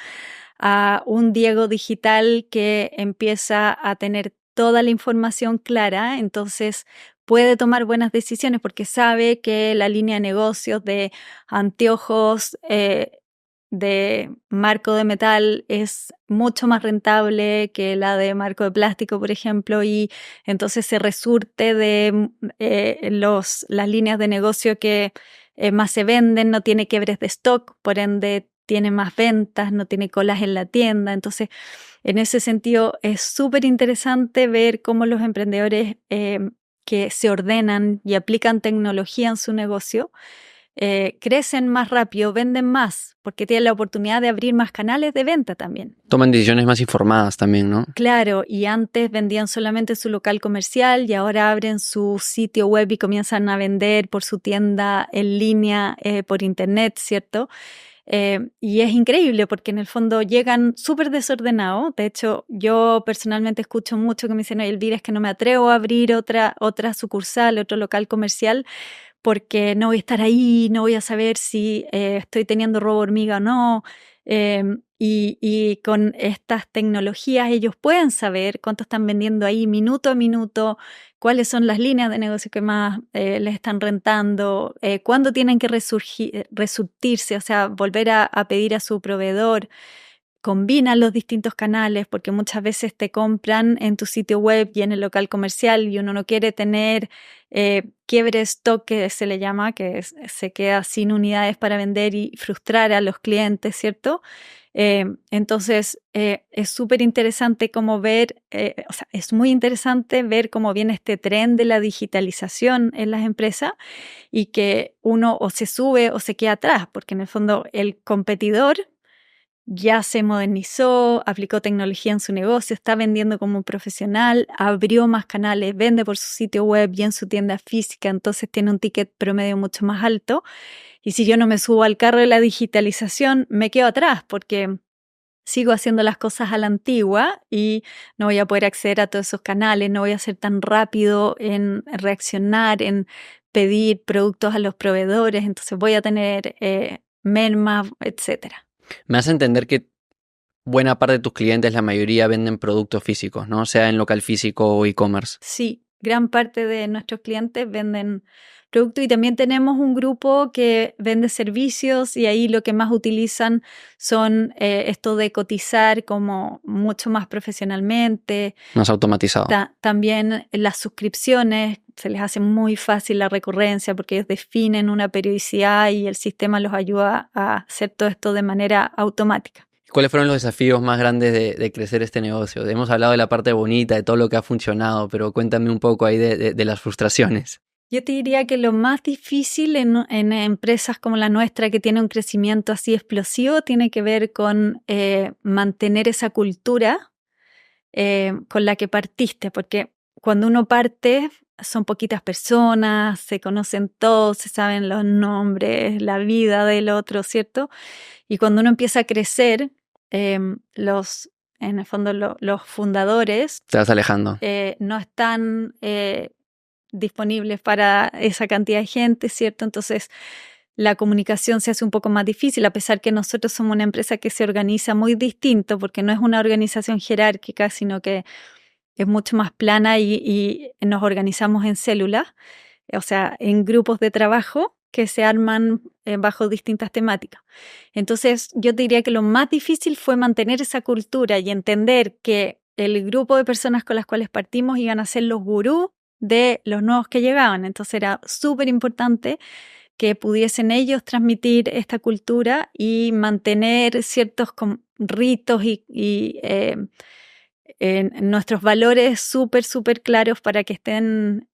a un Diego digital que empieza a tener toda la información clara, entonces puede tomar buenas decisiones porque sabe que la línea de negocios de anteojos de marco de metal es mucho más rentable que la de marco de plástico, por ejemplo, y entonces se resurte de las líneas de negocio que más se venden, no tiene quiebres de stock, por ende tiene más ventas, no tiene colas en la tienda. Entonces, en ese sentido, es súper interesante ver cómo los emprendedores que se ordenan y aplican tecnología en su negocio crecen más rápido, venden más, porque tienen la oportunidad de abrir más canales de venta también. Toman decisiones más informadas también, ¿no? Claro, y antes vendían solamente su local comercial y ahora abren su sitio web y comienzan a vender por su tienda en línea, por internet, ¿cierto? Y es increíble porque en el fondo llegan súper desordenados. De hecho, yo personalmente escucho mucho que me dicen, oye, Elvira, es que no me atrevo a abrir otra sucursal, otro local comercial, porque no voy a estar ahí, no voy a saber si estoy teniendo robo hormiga o no. Y con estas tecnologías ellos pueden saber cuánto están vendiendo ahí minuto a minuto, cuáles son las líneas de negocio que más les están rentando, cuándo tienen que resurtirse, o sea, volver a pedir a su proveedor. Combinan los distintos canales porque muchas veces te compran en tu sitio web y en el local comercial y uno no quiere tener quiebre stock, que se le llama, que se queda sin unidades para vender y frustrar a los clientes, ¿cierto? Entonces es súper interesante cómo ver, o sea, es muy interesante ver cómo viene este tren de la digitalización en las empresas y que uno o se sube o se queda atrás, porque en el fondo el competidor ya se modernizó, aplicó tecnología en su negocio, está vendiendo como un profesional, abrió más canales, vende por su sitio web y en su tienda física, entonces tiene un ticket promedio mucho más alto. Y si yo no me subo al carro de la digitalización, me quedo atrás porque sigo haciendo las cosas a la antigua y no voy a poder acceder a todos esos canales, no voy a ser tan rápido en reaccionar, en pedir productos a los proveedores, entonces voy a tener merma, etcétera. Me hace entender que buena parte de tus clientes, la mayoría, venden productos físicos, ¿no? Sea en local físico o e-commerce. Sí, gran parte de nuestros clientes venden productos y también tenemos un grupo que vende servicios y ahí lo que más utilizan son esto de cotizar como mucho más profesionalmente. Más automatizado. También las suscripciones, se les hace muy fácil la recurrencia porque ellos definen una periodicidad y el sistema los ayuda a hacer todo esto de manera automática. ¿Cuáles fueron los desafíos más grandes de crecer este negocio? Hemos hablado de la parte bonita, de todo lo que ha funcionado, pero cuéntame un poco ahí de las frustraciones. Yo te diría que lo más difícil en empresas como la nuestra, que tiene un crecimiento así explosivo, tiene que ver con mantener esa cultura con la que partiste, porque cuando uno parte son poquitas personas, se conocen todos, se saben los nombres, la vida del otro, ¿cierto? Y cuando uno empieza a crecer, en el fondo los fundadores te vas alejando. No están disponibles para esa cantidad de gente, ¿cierto? Entonces la comunicación se hace un poco más difícil, a pesar que nosotros somos una empresa que se organiza muy distinto, porque no es una organización jerárquica, sino que es mucho más plana y nos organizamos en células, o sea, en grupos de trabajo que se arman bajo distintas temáticas. Entonces, yo te diría que lo más difícil fue mantener esa cultura y entender que el grupo de personas con las cuales partimos iban a ser los gurús de los nuevos que llegaban. Entonces, era súper importante que pudiesen ellos transmitir esta cultura y mantener ciertos ritos y nuestros valores súper claros para que estén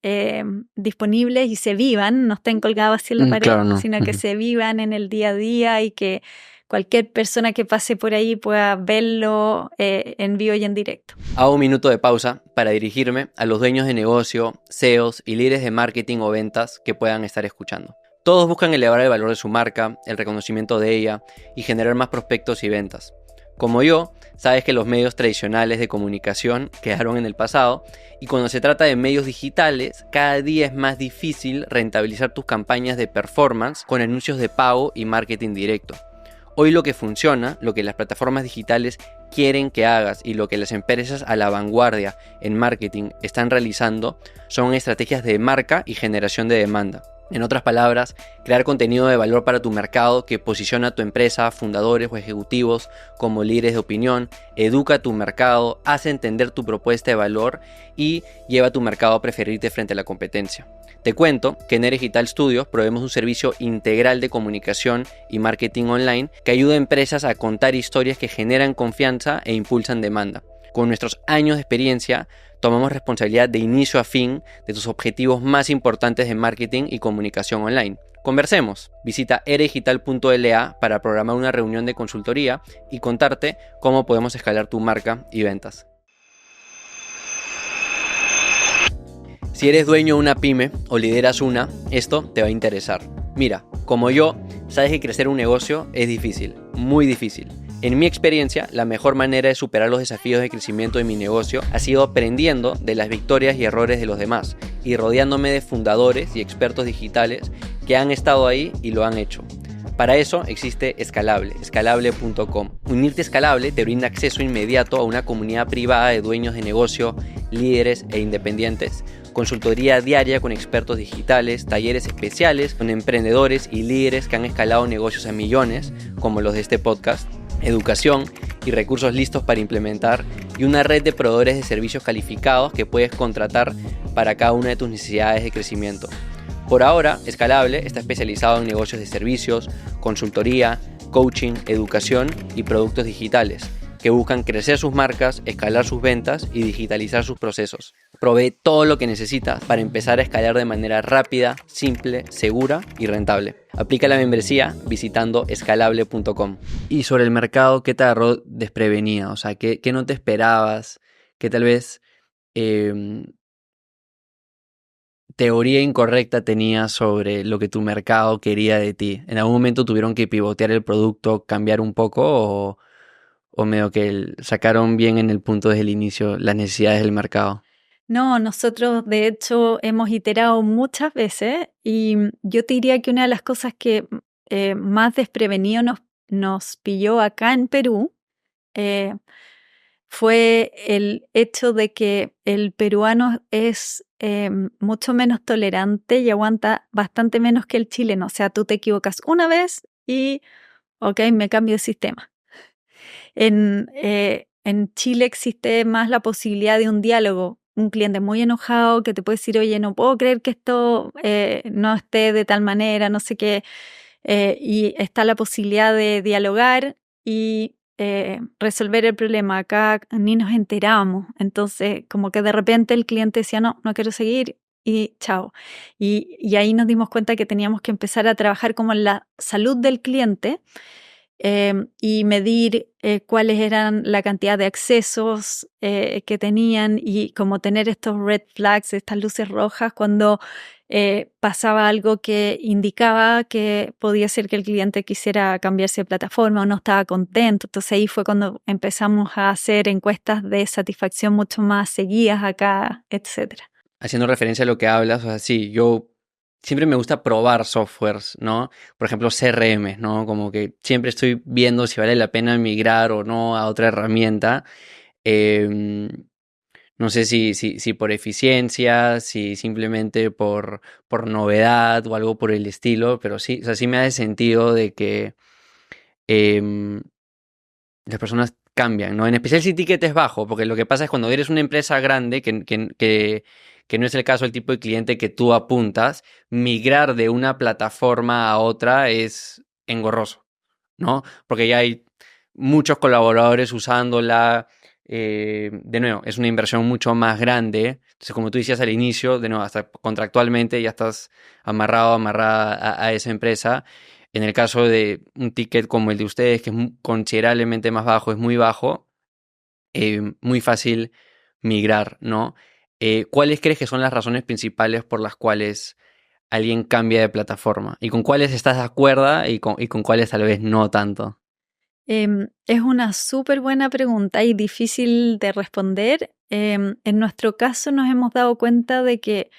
disponibles y se vivan, no estén colgados así en la pared, claro, no. sino que se vivan en el día a día y que cualquier persona que pase por ahí pueda verlo en vivo y en directo. Hago un minuto de pausa para dirigirme a los dueños de negocio, CEOs y líderes de marketing o ventas que puedan estar escuchando. Todos buscan elevar el valor de su marca, el reconocimiento de ella y generar más prospectos y ventas. Como yo, sabes que los medios tradicionales de comunicación quedaron en el pasado y cuando se trata de medios digitales, cada día es más difícil rentabilizar tus campañas de performance con anuncios de pago y marketing directo. Hoy lo que funciona, lo que las plataformas digitales quieren que hagas y lo que las empresas a la vanguardia en marketing están realizando son estrategias de marca y generación de demanda. En otras palabras, crear contenido de valor para tu mercado que posiciona a tu empresa, fundadores o ejecutivos como líderes de opinión, educa a tu mercado, hace entender tu propuesta de valor y lleva a tu mercado a preferirte frente a la competencia. Te cuento que en Era Digital Studios proveemos un servicio integral de comunicación y marketing online que ayuda a empresas a contar historias que generan confianza e impulsan demanda. Con nuestros años de experiencia, tomamos responsabilidad de inicio a fin de tus objetivos más importantes de marketing y comunicación online. Conversemos. Visita eredigital.la para programar una reunión de consultoría y contarte cómo podemos escalar tu marca y ventas. Si eres dueño de una pyme o lideras una, esto te va a interesar. Mira, como yo, sabes que crecer un negocio es difícil, muy difícil. En mi experiencia, la mejor manera de superar los desafíos de crecimiento de mi negocio ha sido aprendiendo de las victorias y errores de los demás y rodeándome de fundadores y expertos digitales que han estado ahí y lo han hecho. Para eso existe Escalable, escalable.com. Unirte a Escalable te brinda acceso inmediato a una comunidad privada de dueños de negocio, líderes e independientes, consultoría diaria con expertos digitales, talleres especiales con emprendedores y líderes que han escalado negocios a millones, como los de este podcast, educación y recursos listos para implementar y una red de proveedores de servicios calificados que puedes contratar para cada una de tus necesidades de crecimiento. Por ahora, Escalable está especializado en negocios de servicios, consultoría, coaching, educación y productos digitales que buscan crecer sus marcas, escalar sus ventas y digitalizar sus procesos. Provee todo lo que necesitas para empezar a escalar de manera rápida, simple, segura y rentable. Aplica la membresía visitando escalable.com. Y sobre el mercado, ¿qué te agarró desprevenida? O sea, ¿qué no te esperabas? ¿Qué tal vez teoría incorrecta tenías sobre lo que tu mercado quería de ti? ¿En algún momento tuvieron que pivotear el producto, cambiar un poco o medio que sacaron bien en el punto desde el inicio las necesidades del mercado? No, nosotros de hecho hemos iterado muchas veces y yo te diría que una de las cosas que más desprevenido nos pilló acá en Perú eh, fue el hecho de que el peruano es mucho menos tolerante y aguanta bastante menos que el chileno. O sea, tú te equivocas una vez y, ok, me cambio de sistema. En Chile existe más la posibilidad de un diálogo. Un cliente muy enojado que te puede decir, oye, no puedo creer que esto no esté de tal manera, no sé qué. Y está la posibilidad de dialogar y resolver el problema. Acá ni nos enteramos. Entonces, como que de repente el cliente decía, no quiero seguir y chao. Y ahí nos dimos cuenta que teníamos que empezar a trabajar como en la salud del cliente. Y medir cuáles eran la cantidad de accesos que tenían y como tener estos red flags, estas luces rojas cuando pasaba algo que indicaba que podía ser que el cliente quisiera cambiarse de plataforma o no estaba contento. Entonces ahí fue cuando empezamos a hacer encuestas de satisfacción mucho más seguidas acá, etcétera. Haciendo referencia a lo que hablas, o sea, sí, yo siempre me gusta probar softwares, ¿no? Por ejemplo, CRM, ¿no? Como que siempre estoy viendo si vale la pena migrar o no a otra herramienta. Em, no sé si por eficiencia, si simplemente por novedad o algo por el estilo, pero sí, o sea, sí me hace sentido de que em, las personas cambian, ¿no? En especial si ticket es bajo, porque lo que pasa es cuando eres una empresa grande, que no es el caso del tipo de cliente que tú apuntas, migrar de una plataforma a otra es engorroso, ¿no? Porque ya hay muchos colaboradores usándola. De nuevo, es una inversión mucho más grande. Entonces, como tú decías al inicio, de nuevo, hasta contractualmente ya estás amarrada a esa empresa. En el caso de un ticket como el de ustedes, que es considerablemente más bajo, es muy bajo, muy fácil migrar, ¿no? ¿Cuáles crees que son las razones principales por las cuales alguien cambia de plataforma? ¿Y con cuáles estás de acuerdo y con cuáles tal vez no tanto? Es una súper buena pregunta y difícil de responder. En nuestro caso nos hemos dado cuenta de que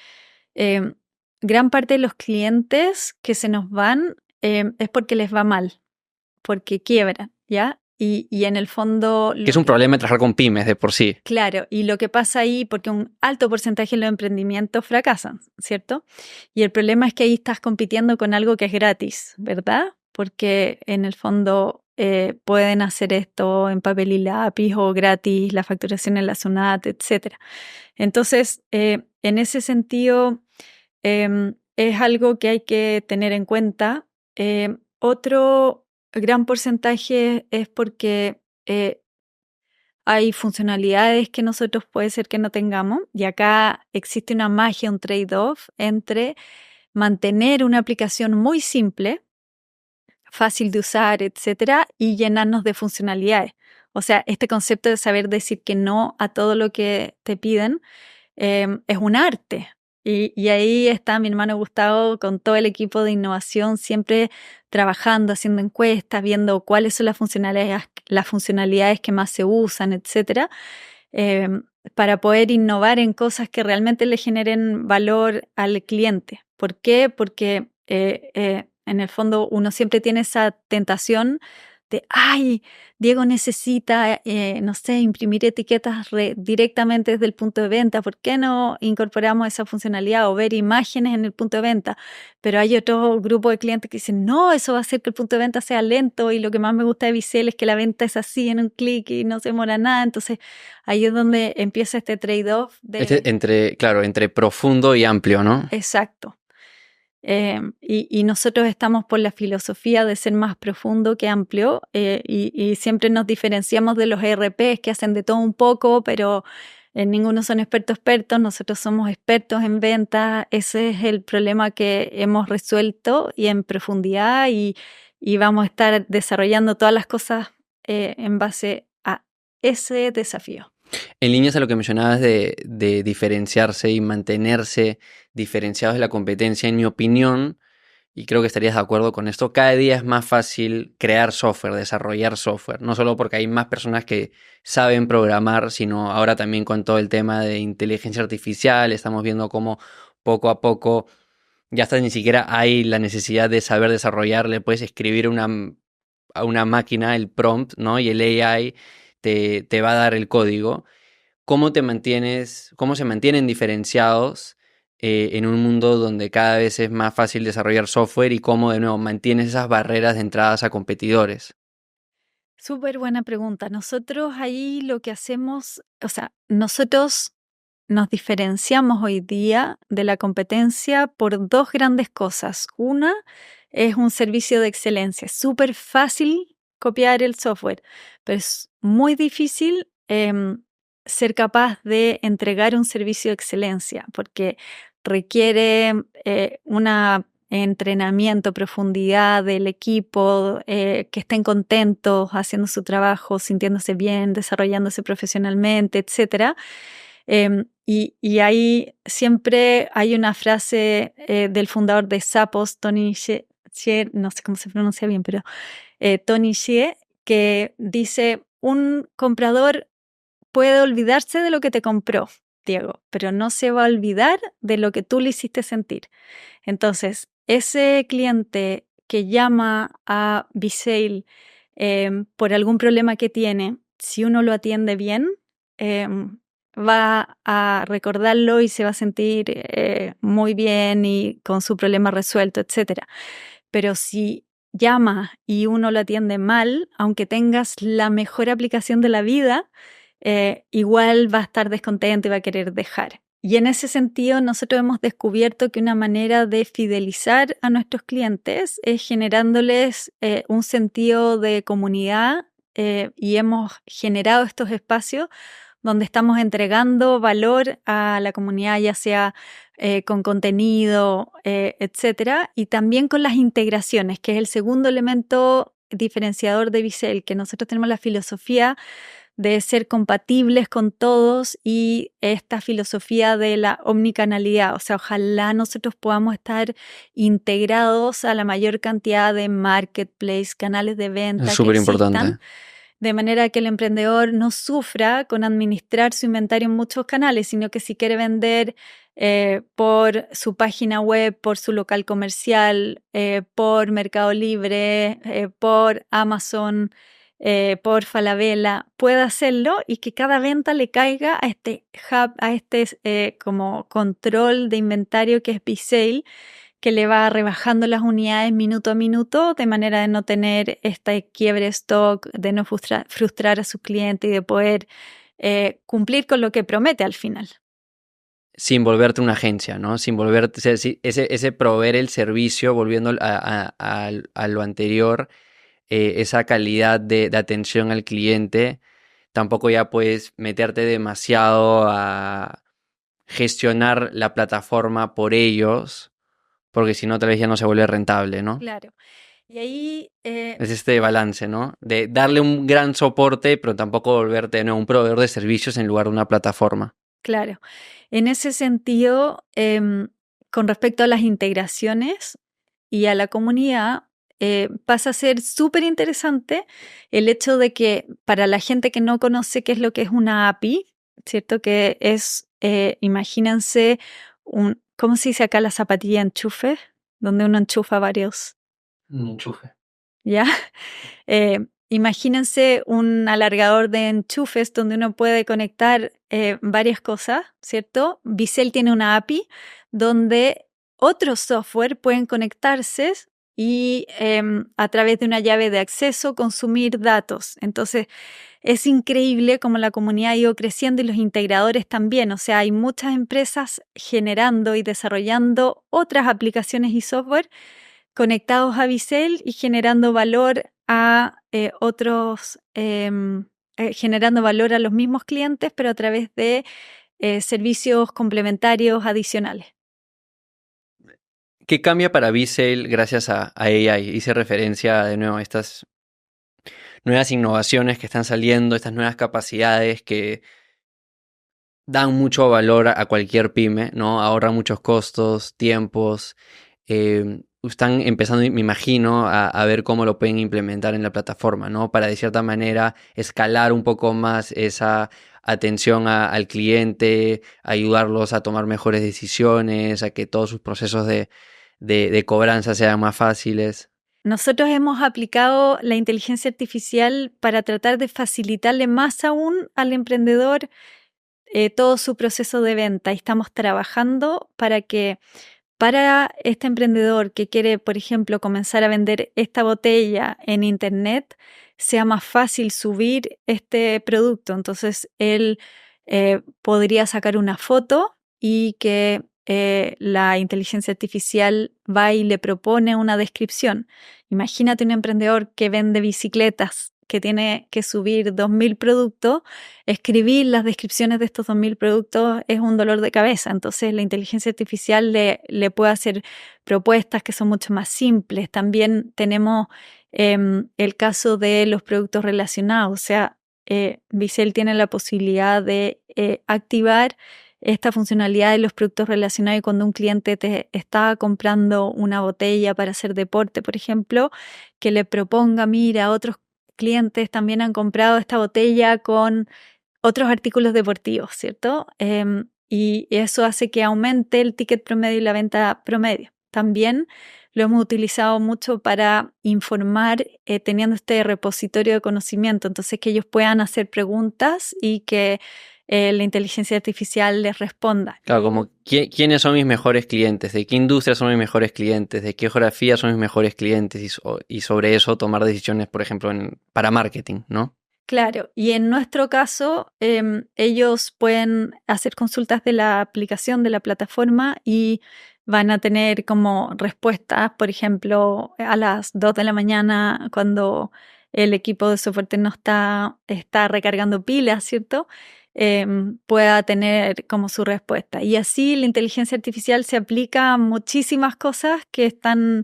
gran parte de los clientes que se nos van es porque les va mal. porque quiebran, ¿ya? Y en el fondo... Que es un problema trabajar con pymes de por sí. Claro, y lo que pasa ahí, porque un alto porcentaje de los emprendimientos fracasan, ¿cierto? Y el problema es que ahí estás compitiendo con algo que es gratis, ¿verdad? Porque en el fondo pueden hacer esto en papel y lápiz o gratis, la facturación en la SUNAT, etc. Entonces, en ese sentido, es algo que hay que tener en cuenta. Otro gran porcentaje es porque hay funcionalidades que nosotros puede ser que no tengamos, y acá existe una magia, un trade-off entre mantener una aplicación muy simple, fácil de usar, etcétera, y llenarnos de funcionalidades. O sea, este concepto de saber decir que no a todo lo que te piden es un arte. Y ahí está mi hermano Gustavo con todo el equipo de innovación, siempre trabajando, haciendo encuestas, viendo cuáles son las funcionalidades que más se usan, etcétera, para poder innovar en cosas que realmente le generen valor al cliente. ¿Por qué? Porque en el fondo uno siempre tiene esa tentación de, ay, Diego necesita, no sé, imprimir etiquetas directamente desde el punto de venta. ¿Por qué no incorporamos esa funcionalidad o ver imágenes en el punto de venta? Pero hay otro grupo de clientes que dicen, no, eso va a hacer que el punto de venta sea lento, y lo que más me gusta de Visel es que la venta es así en un clic y no se demora nada. Entonces ahí es donde empieza este trade-off de... entre profundo y amplio, ¿no? Exacto. Y nosotros estamos por la filosofía de ser más profundo que amplio, y siempre nos diferenciamos de los ERPs que hacen de todo un poco, pero ninguno son expertos. Nosotros somos expertos en ventas. Ese es el problema que hemos resuelto y en profundidad, y vamos a estar desarrollando todas las cosas en base a ese desafío. En líneas a lo que mencionabas de diferenciarse y mantenerse diferenciados de la competencia, en mi opinión, y creo que estarías de acuerdo con esto, cada día es más fácil crear software, desarrollar software, no solo porque hay más personas que saben programar, sino ahora también con todo el tema de inteligencia artificial, estamos viendo cómo poco a poco ya hasta ni siquiera hay la necesidad de saber desarrollar, le puedes escribir a una máquina el prompt, ¿no? Y el AI te va a dar el código. ¿Cómo se mantienen diferenciados en un mundo donde cada vez es más fácil desarrollar software, y cómo de nuevo mantienes esas barreras de entradas a competidores? Súper buena pregunta. Nosotros ahí lo que hacemos, o sea, nosotros nos diferenciamos hoy día de la competencia por dos grandes cosas. Una es un servicio de excelencia. Es súper fácil copiar el software, pero es muy difícil ser capaz de entregar un servicio de excelencia, porque requiere una entrenamiento, profundidad del equipo, que estén contentos haciendo su trabajo, sintiéndose bien, desarrollándose profesionalmente, etcétera. Y ahí siempre hay una frase del fundador de Zappos, Tony Hsieh, no sé cómo se pronuncia bien, pero Tony Hsieh, que dice: un comprador puede olvidarse de lo que te compró, Diego, pero no se va a olvidar de lo que tú le hiciste sentir. Entonces, ese cliente que llama a Visale por algún problema que tiene, si uno lo atiende bien, va a recordarlo y se va a sentir muy bien y con su problema resuelto, etc. Pero si llama y uno lo atiende mal, aunque tengas la mejor aplicación de la vida, igual va a estar descontento y va a querer dejar. Y en ese sentido, nosotros hemos descubierto que una manera de fidelizar a nuestros clientes es generándoles un sentido de comunidad, y hemos generado estos espacios donde estamos entregando valor a la comunidad, ya sea con contenido, etcétera, y también con las integraciones, que es el segundo elemento diferenciador de Visel, que nosotros tenemos la filosofía de ser compatibles con todos y esta filosofía de la omnicanalidad. O sea, ojalá nosotros podamos estar integrados a la mayor cantidad de marketplace, canales de venta Es súper importante. de manera que el emprendedor no sufra con administrar su inventario en muchos canales, sino que si quiere vender por su página web, por su local comercial, por Mercado Libre, por Amazon, por Falabella, pueda hacerlo y que cada venta le caiga a este hub, a este como control de inventario que es Bizale, que le va rebajando las unidades minuto a minuto de manera de no tener este quiebre stock, de no frustrar a su cliente y de poder cumplir con lo que promete al final. Sin volverte una agencia, ¿no? Sin volverte, ese proveer el servicio, volviendo a lo anterior, esa calidad de atención al cliente, tampoco ya puedes meterte demasiado a gestionar la plataforma por ellos, porque si no, tal vez ya no se vuelve rentable, ¿no? Claro. Y ahí... Es este balance, ¿no? De darle un gran soporte, pero tampoco volverte un proveedor de servicios en lugar de una plataforma. Claro. En ese sentido, con respecto a las integraciones y a la comunidad, pasa a ser súper interesante el hecho de que para la gente que no conoce qué es lo que es una API, ¿cierto? Que es, imagínense, ¿cómo se dice acá la zapatilla enchufe? Donde uno enchufa varios. Un enchufe. ¿Ya? Imagínense un alargador de enchufes donde uno puede conectar varias cosas, ¿cierto? Bizale tiene una API donde otros software pueden conectarse y a través de una llave de acceso consumir datos. Entonces, es increíble cómo la comunidad ha ido creciendo y los integradores también. O sea, hay muchas empresas generando y desarrollando otras aplicaciones y software conectados a Bizale y generando valor a generando valor a los mismos clientes, pero a través de servicios complementarios adicionales. ¿Qué cambia para Bizale gracias a AI? Hice referencia de nuevo a estas nuevas innovaciones que están saliendo, estas nuevas capacidades que dan mucho valor a cualquier pyme, ¿no? Ahorran muchos costos, tiempos. Están empezando, me imagino, a ver cómo lo pueden implementar en la plataforma, ¿no? Para de cierta manera escalar un poco más esa atención al cliente, ayudarlos a tomar mejores decisiones, a que todos sus procesos de cobranza sean más fáciles. Nosotros hemos aplicado la inteligencia artificial para tratar de facilitarle más aún al emprendedor todo su proceso de venta. Y estamos trabajando para que para este emprendedor que quiere, por ejemplo, comenzar a vender esta botella en internet, sea más fácil subir este producto. Entonces, él podría sacar una foto y que la inteligencia artificial va y le propone una descripción. Imagínate un emprendedor que vende bicicletas, que tiene que subir 2.000 productos, escribir las descripciones de estos 2.000 productos es un dolor de cabeza. Entonces la inteligencia artificial le puede hacer propuestas que son mucho más simples. También tenemos el caso de los productos relacionados. O sea, Bizale tiene la posibilidad de activar esta funcionalidad de los productos relacionados y cuando un cliente te está comprando una botella para hacer deporte, por ejemplo, que le proponga, mira, otros clientes también han comprado esta botella con otros artículos deportivos, ¿cierto? Y eso hace que aumente el ticket promedio y la venta promedio. También lo hemos utilizado mucho para informar, teniendo este repositorio de conocimiento, entonces que ellos puedan hacer preguntas y que la inteligencia artificial les responda. Claro, como quiénes son mis mejores clientes, de qué industria son mis mejores clientes, de qué geografía son mis mejores clientes y sobre eso tomar decisiones, por ejemplo, para marketing, ¿no? Claro, y en nuestro caso, ellos pueden hacer consultas de la aplicación, de la plataforma y van a tener como respuestas, por ejemplo, a las 2 de la mañana cuando el equipo de soporte no está recargando pilas, ¿cierto? Pueda tener como su respuesta. Y así la inteligencia artificial se aplica a muchísimas cosas que están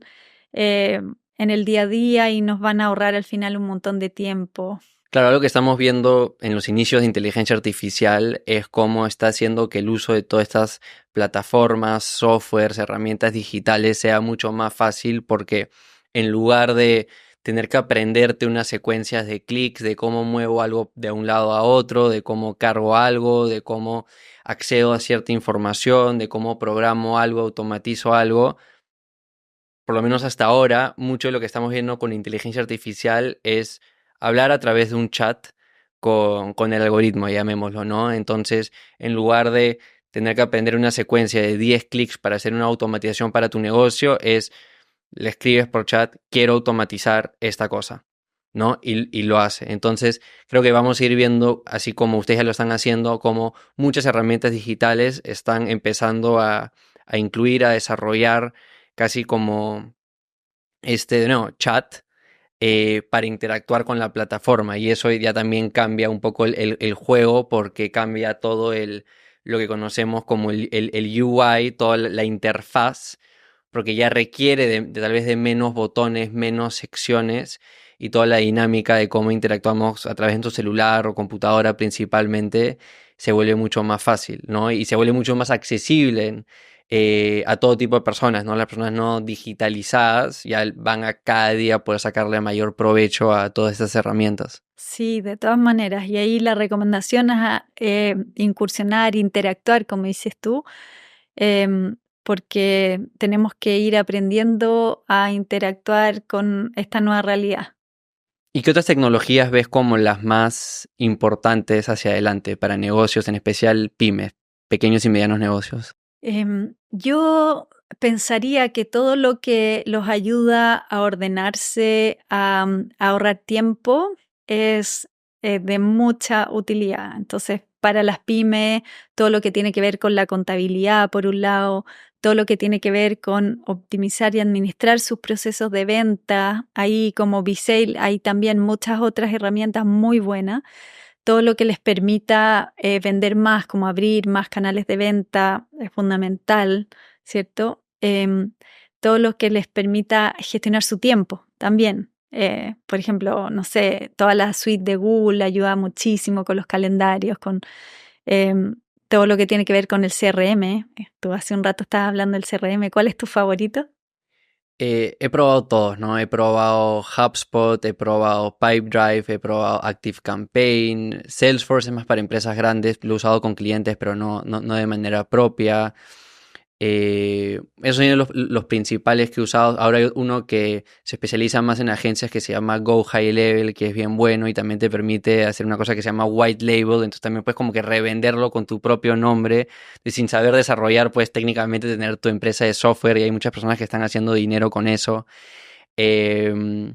en el día a día y nos van a ahorrar al final un montón de tiempo. Claro, algo que estamos viendo en los inicios de inteligencia artificial es cómo está haciendo que el uso de todas estas plataformas, softwares, herramientas digitales sea mucho más fácil porque en lugar de tener que aprenderte unas secuencias de clics, de cómo muevo algo de un lado a otro, de cómo cargo algo, de cómo accedo a cierta información, de cómo programo algo, automatizo algo. Por lo menos hasta ahora, mucho de lo que estamos viendo con inteligencia artificial es hablar a través de un chat con el algoritmo, llamémoslo, ¿no? Entonces, en lugar de tener que aprender una secuencia de 10 clics para hacer una automatización para tu negocio, le escribes por chat, quiero automatizar esta cosa, ¿no? Y lo hace. Entonces, creo que vamos a ir viendo, así como ustedes ya lo están haciendo, como muchas herramientas digitales están empezando a incluir, a desarrollar casi como no, chat para interactuar con la plataforma. Y eso ya también cambia un poco el juego porque cambia todo lo que conocemos como el UI, toda la interfaz, porque ya requiere de tal vez de menos botones, menos secciones y toda la dinámica de cómo interactuamos a través de tu celular o computadora principalmente se vuelve mucho más fácil, ¿no? Y se vuelve mucho más accesible a todo tipo de personas, ¿no? Las personas no digitalizadas ya van a cada día poder sacarle mayor provecho a todas estas herramientas. Sí, de todas maneras. Y ahí la recomendación es incursionar, interactuar, como dices tú, porque tenemos que ir aprendiendo a interactuar con esta nueva realidad. ¿Y qué otras tecnologías ves como las más importantes hacia adelante para negocios, en especial pymes, pequeños y medianos negocios? Yo pensaría que todo lo que los ayuda a ordenarse, a ahorrar tiempo, es de mucha utilidad. Entonces, para las pymes, todo lo que tiene que ver con la contabilidad, por un lado, todo lo que tiene que ver con optimizar y administrar sus procesos de venta, ahí como Visale hay también muchas otras herramientas muy buenas. Todo lo que les permita vender más, como abrir más canales de venta, es fundamental, ¿cierto? Todo lo que les permita gestionar su tiempo también. Por ejemplo, no sé, toda la suite de Google ayuda muchísimo con los calendarios, con todo lo que tiene que ver con el CRM. Tú hace un rato estabas hablando del CRM. ¿Cuál es tu favorito? He probado todos, ¿no? He probado HubSpot, he probado Pipedrive, he probado ActiveCampaign. Salesforce es más para empresas grandes, lo he usado con clientes, pero no de manera propia. Esos son los principales que he usado. Ahora hay uno que se especializa más en agencias que se llama Go High Level, que es bien bueno y también te permite hacer una cosa que se llama White Label. Entonces también puedes como que revenderlo con tu propio nombre y sin saber desarrollar, puedes técnicamente tener tu empresa de software y hay muchas personas que están haciendo dinero con eso. Eh,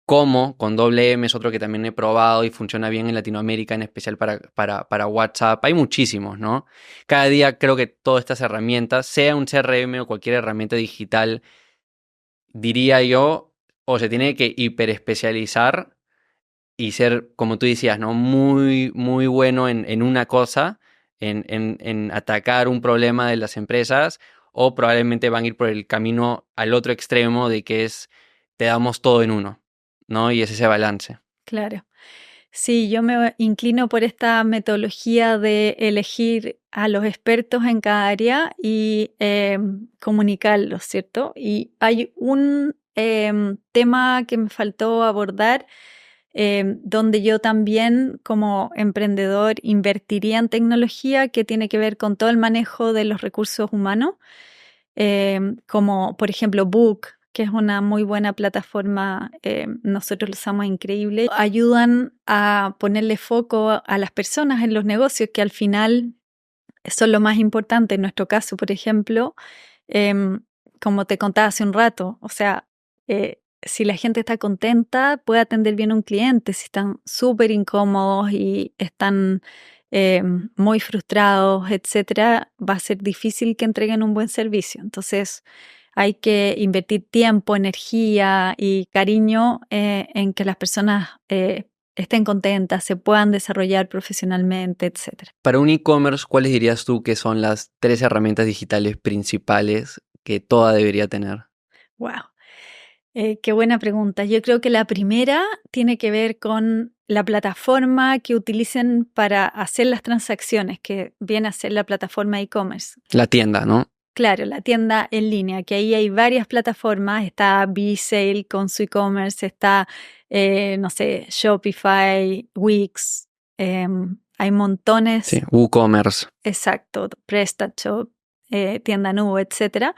Como con doble M es otro que también he probado y funciona bien en Latinoamérica, en especial para WhatsApp. Hay muchísimos, ¿no? Cada día creo que todas estas herramientas, sea un CRM o cualquier herramienta digital, diría yo, o se tiene que hiperespecializar y ser, como tú decías, ¿no? Muy, muy bueno en una cosa, en atacar un problema de las empresas, o probablemente van a ir por el camino al otro extremo de que es, te damos todo en uno, ¿no? Y es ese balance. Claro. Sí, yo me inclino por esta metodología de elegir a los expertos en cada área y comunicarlos, ¿cierto? Y hay un tema que me faltó abordar, donde yo también como emprendedor invertiría en tecnología que tiene que ver con todo el manejo de los recursos humanos, como por ejemplo Book, que es una muy buena plataforma, nosotros lo usamos increíble, ayudan a ponerle foco a las personas en los negocios, que al final son lo más importante. En nuestro caso, por ejemplo, como te contaba hace un rato, o sea, si la gente está contenta, puede atender bien a un cliente. Si están súper incómodos y están muy frustrados, etcétera, va a ser difícil que entreguen un buen servicio. Entonces, hay que invertir tiempo, energía y cariño en que las personas estén contentas, se puedan desarrollar profesionalmente, etcétera. Para un e-commerce, ¿cuáles dirías tú que son las 3 herramientas digitales principales que toda debería tener? Wow. Qué buena pregunta. Yo creo que la primera tiene que ver con la plataforma que utilicen para hacer las transacciones, que viene a ser la plataforma e-commerce. La tienda, ¿no? claro, la tienda en línea, que ahí hay varias plataformas. Está B-Sale con su e-commerce, está, no sé, Shopify, Wix, hay montones. Sí, WooCommerce. Exacto, PrestaShop, tienda nube, etcétera.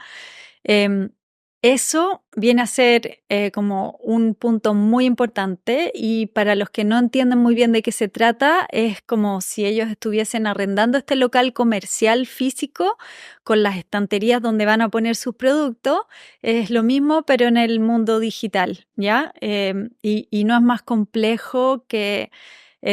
Eso viene a ser como un punto muy importante, y para los que no entienden muy bien de qué se trata, es como si ellos estuviesen arrendando este local comercial físico con las estanterías donde van a poner sus productos. Es lo mismo, pero en el mundo digital, ¿ya? Y no es más complejo que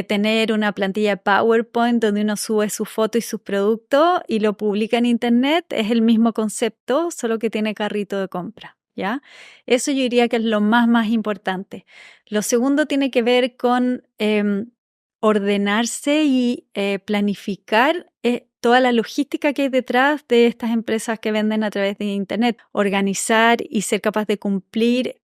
tener una plantilla de PowerPoint donde uno sube su foto y sus productos y lo publica en internet. Es el mismo concepto, solo que tiene carrito de compra, ¿ya? Eso yo diría que es lo más importante. Lo segundo tiene que ver con ordenarse y planificar toda la logística que hay detrás de estas empresas que venden a través de internet. Organizar y ser capaz de cumplir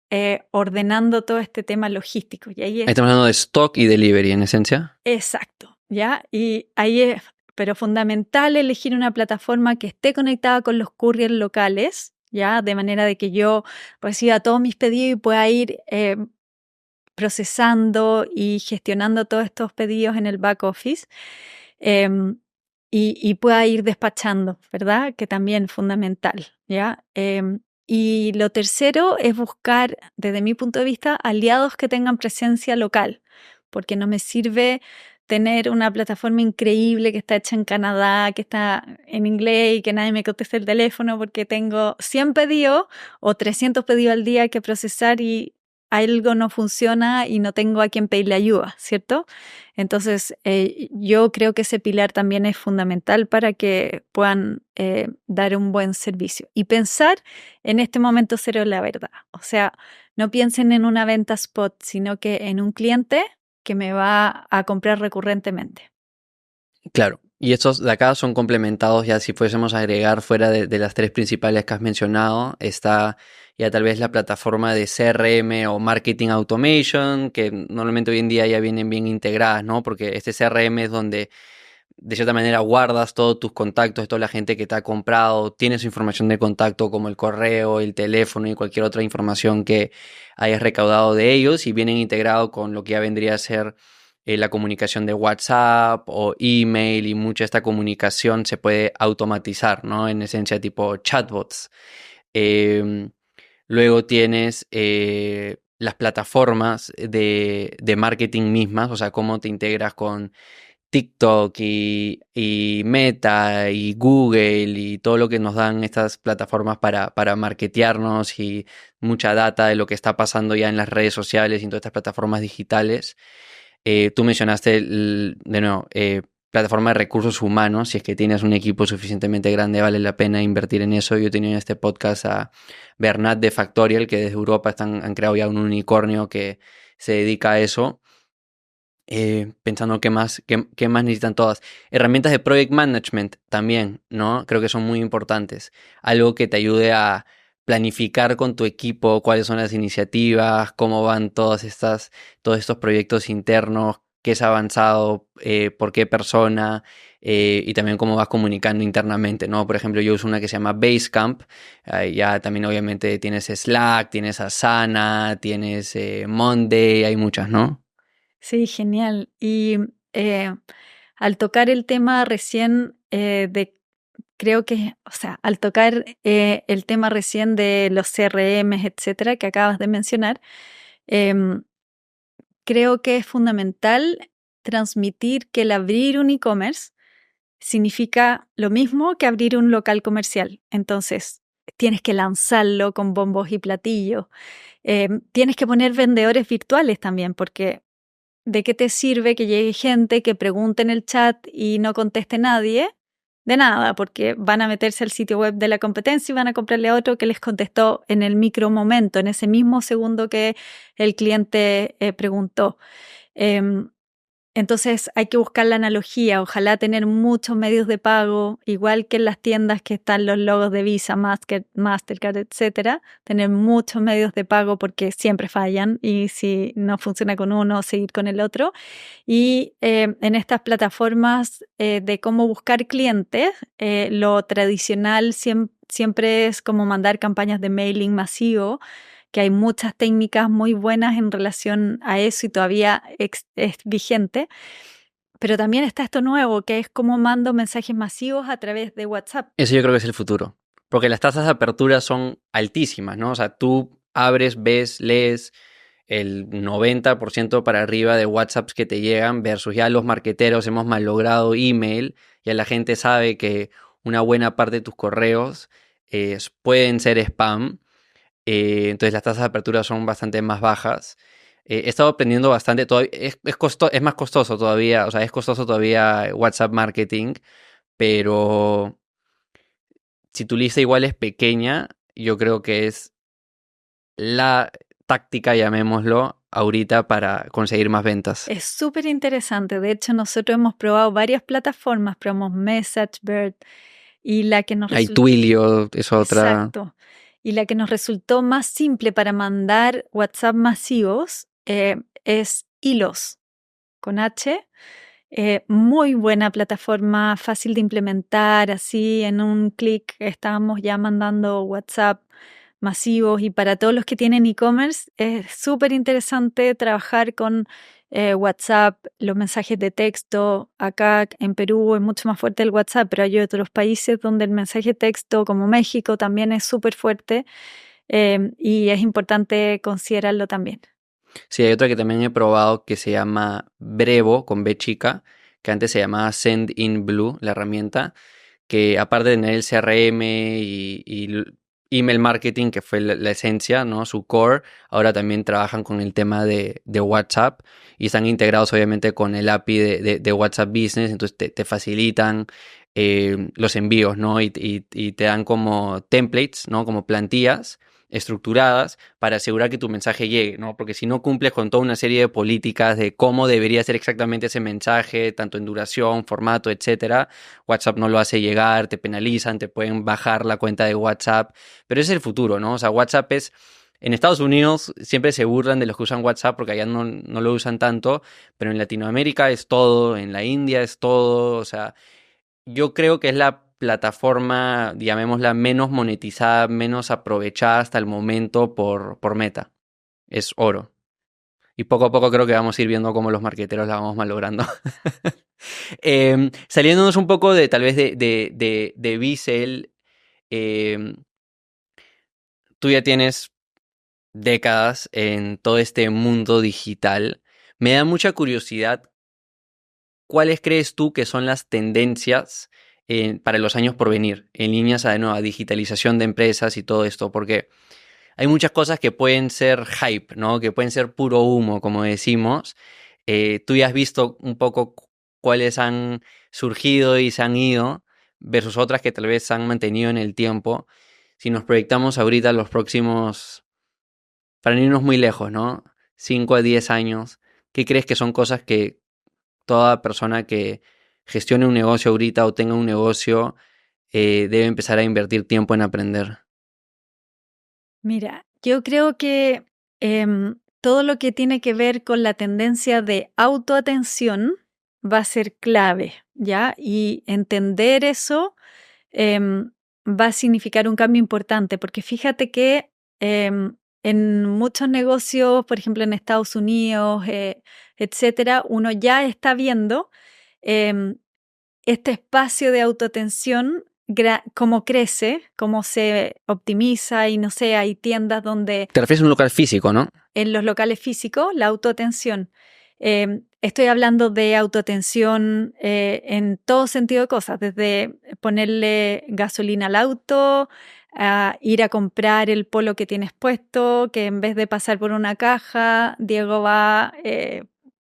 ordenando todo este tema logístico. Y ahí Estamos hablando de stock y delivery, en esencia. Exacto, ¿ya? Y ahí es, pero fundamental, elegir una plataforma que esté conectada con los couriers locales, ¿ya? De manera de que yo reciba todos mis pedidos y pueda ir procesando y gestionando todos estos pedidos en el back office, y pueda ir despachando, ¿verdad? Que también es fundamental, ¿ya? Y lo tercero es buscar, desde mi punto de vista, aliados que tengan presencia local, porque no me sirve tener una plataforma increíble que está hecha en Canadá, que está en inglés y que nadie me conteste el teléfono porque tengo 100 pedidos o 300 pedidos al día que procesar y algo no funciona y no tengo a quien pedirle ayuda, ¿cierto? Entonces, yo creo que ese pilar también es fundamental para que puedan dar un buen servicio. Y pensar en este momento cero de la verdad. O sea, no piensen en una venta spot, sino que en un cliente que me va a comprar recurrentemente. Claro, y estos de acá son complementados, ya si fuésemos a agregar fuera de las tres principales que has mencionado, está ya tal vez la plataforma de CRM o Marketing Automation, que normalmente hoy en día ya vienen bien integradas, ¿no? Porque este CRM es donde de cierta manera guardas todos tus contactos, toda la gente que te ha comprado, tienes su información de contacto como el correo, el teléfono y cualquier otra información que hayas recaudado de ellos, y vienen integrados con lo que ya vendría a ser la comunicación de WhatsApp o email, y mucha de esta comunicación se puede automatizar, ¿no? En esencia tipo chatbots. Eh, Luego tienes las plataformas de marketing mismas, o sea, cómo te integras con TikTok y Meta y Google y todo lo que nos dan estas plataformas para marketearnos, y mucha data de lo que está pasando ya en las redes sociales y en todas estas plataformas digitales. Tú mencionaste, de nuevo, plataforma de recursos humanos. Si es que tienes un equipo suficientemente grande, vale la pena invertir en eso. Yo he tenido en este podcast a Bernat de Factorial, que desde Europa han creado ya un unicornio que se dedica a eso. Pensando qué más necesitan todas. Herramientas de project management también, ¿no? Creo que son muy importantes. Algo que te ayude a planificar con tu equipo cuáles son las iniciativas, cómo van todos estos proyectos internos, qué es avanzado, por qué persona, y también cómo vas comunicando internamente, ¿no? Por ejemplo, yo uso una que se llama Basecamp. Ya también obviamente tienes Slack, tienes Asana, tienes Monday, hay muchas, ¿no? Sí, genial. Y al tocar el tema recién creo que, o sea, al tocar el tema recién de los CRMs, etcétera, que acabas de mencionar, em, creo que es fundamental transmitir que el abrir un e-commerce significa lo mismo que abrir un local comercial. Entonces, tienes que lanzarlo con bombos y platillos. Tienes que poner vendedores virtuales también, porque ¿de qué te sirve que llegue gente que pregunte en el chat y no conteste nadie? De nada, porque van a meterse al sitio web de la competencia y van a comprarle a otro que les contestó en el micro momento, en ese mismo segundo que el cliente preguntó. Entonces hay que buscar la analogía, ojalá tener muchos medios de pago, igual que en las tiendas que están los logos de Visa, Mastercard, etcétera, tener muchos medios de pago porque siempre fallan y si no funciona con uno, seguir con el otro. Y en estas plataformas de cómo buscar clientes, lo tradicional siempre es como mandar campañas de mailing masivo, que hay muchas técnicas muy buenas en relación a eso y todavía es vigente. Pero también está esto nuevo, que es cómo mando mensajes masivos a través de WhatsApp. Eso yo creo que es el futuro. Porque las tasas de apertura son altísimas, ¿no? O sea, tú abres, ves, lees el 90% para arriba de WhatsApps que te llegan versus ya los marqueteros hemos malogrado email. Ya la gente sabe que una buena parte de tus correos pueden ser spam. Entonces las tasas de apertura son bastante más bajas. He estado aprendiendo bastante, es más costoso todavía, o sea, es costoso todavía WhatsApp marketing, pero si tu lista igual es pequeña, yo creo que es la táctica, llamémoslo, ahorita para conseguir más ventas. Es súper interesante. De hecho, nosotros hemos probado varias plataformas, probamos MessageBird y la que nos Hay resultó... Twilio, es otra. Exacto. Y la que nos resultó más simple para mandar WhatsApp masivos es Hilos, con H. Muy buena plataforma, fácil de implementar, así en un clic estábamos ya mandando WhatsApp masivos y para todos los que tienen e-commerce es súper interesante trabajar con WhatsApp, los mensajes de texto. Acá en Perú es mucho más fuerte el WhatsApp, pero hay otros países donde el mensaje de texto, como México, también es súper fuerte y es importante considerarlo también. Sí, hay otra que también he probado que se llama Brevo, con B chica, que antes se llamaba Send in Blue, la herramienta, que aparte de tener el CRM y el email marketing, que fue la esencia, ¿no? Su core, ahora también trabajan con el tema de WhatsApp y están integrados obviamente con el API de WhatsApp Business, entonces te facilitan los envíos, ¿no? Y te dan como templates, ¿no? Como plantillas estructuradas para asegurar que tu mensaje llegue, ¿no? Porque si no cumples con toda una serie de políticas de cómo debería ser exactamente ese mensaje, tanto en duración, formato, etcétera, WhatsApp no lo hace llegar, te penalizan, te pueden bajar la cuenta de WhatsApp, pero ese es el futuro, ¿no? O sea, WhatsApp es... En Estados Unidos siempre se burlan de los que usan WhatsApp porque allá no lo usan tanto, pero en Latinoamérica es todo, en la India es todo, o sea, yo creo que es la plataforma, llamémosla, menos monetizada, menos aprovechada hasta el momento por Meta. Es oro. Y poco a poco creo que vamos a ir viendo cómo los marqueteros la vamos malogrando. Saliéndonos un poco de tal vez de Visel, eh, tú ya tienes décadas en todo este mundo digital. Me da mucha curiosidad, ¿cuáles crees tú que son las tendencias para los años por venir en líneas a nueva digitalización de empresas y todo esto? Porque hay muchas cosas que pueden ser hype, ¿no? Que pueden ser puro humo, como decimos. Tú ya has visto un poco cuáles han surgido y se han ido versus otras que tal vez se han mantenido en el tiempo. Si nos proyectamos ahorita los próximos, para no irnos muy lejos, ¿no? 5 a 10 años, ¿qué crees que son cosas que toda persona que gestione un negocio ahorita o tenga un negocio debe empezar a invertir tiempo en aprender? Mira, yo creo que todo lo que tiene que ver con la tendencia de autoatención va a ser clave, ¿ya? Y entender eso em, va a significar un cambio importante, porque fíjate que en muchos negocios, por ejemplo en Estados Unidos, etcétera, uno ya está viendo em, este espacio de autoatención, cómo crece, cómo se optimiza y no sé, hay tiendas donde Te refieres a un local físico, ¿no? en los locales físicos la autoatención. Estoy hablando de autoatención en todo sentido de cosas, desde ponerle gasolina al auto, a ir a comprar el polo que tienes puesto, que en vez de pasar por una caja, Diego va,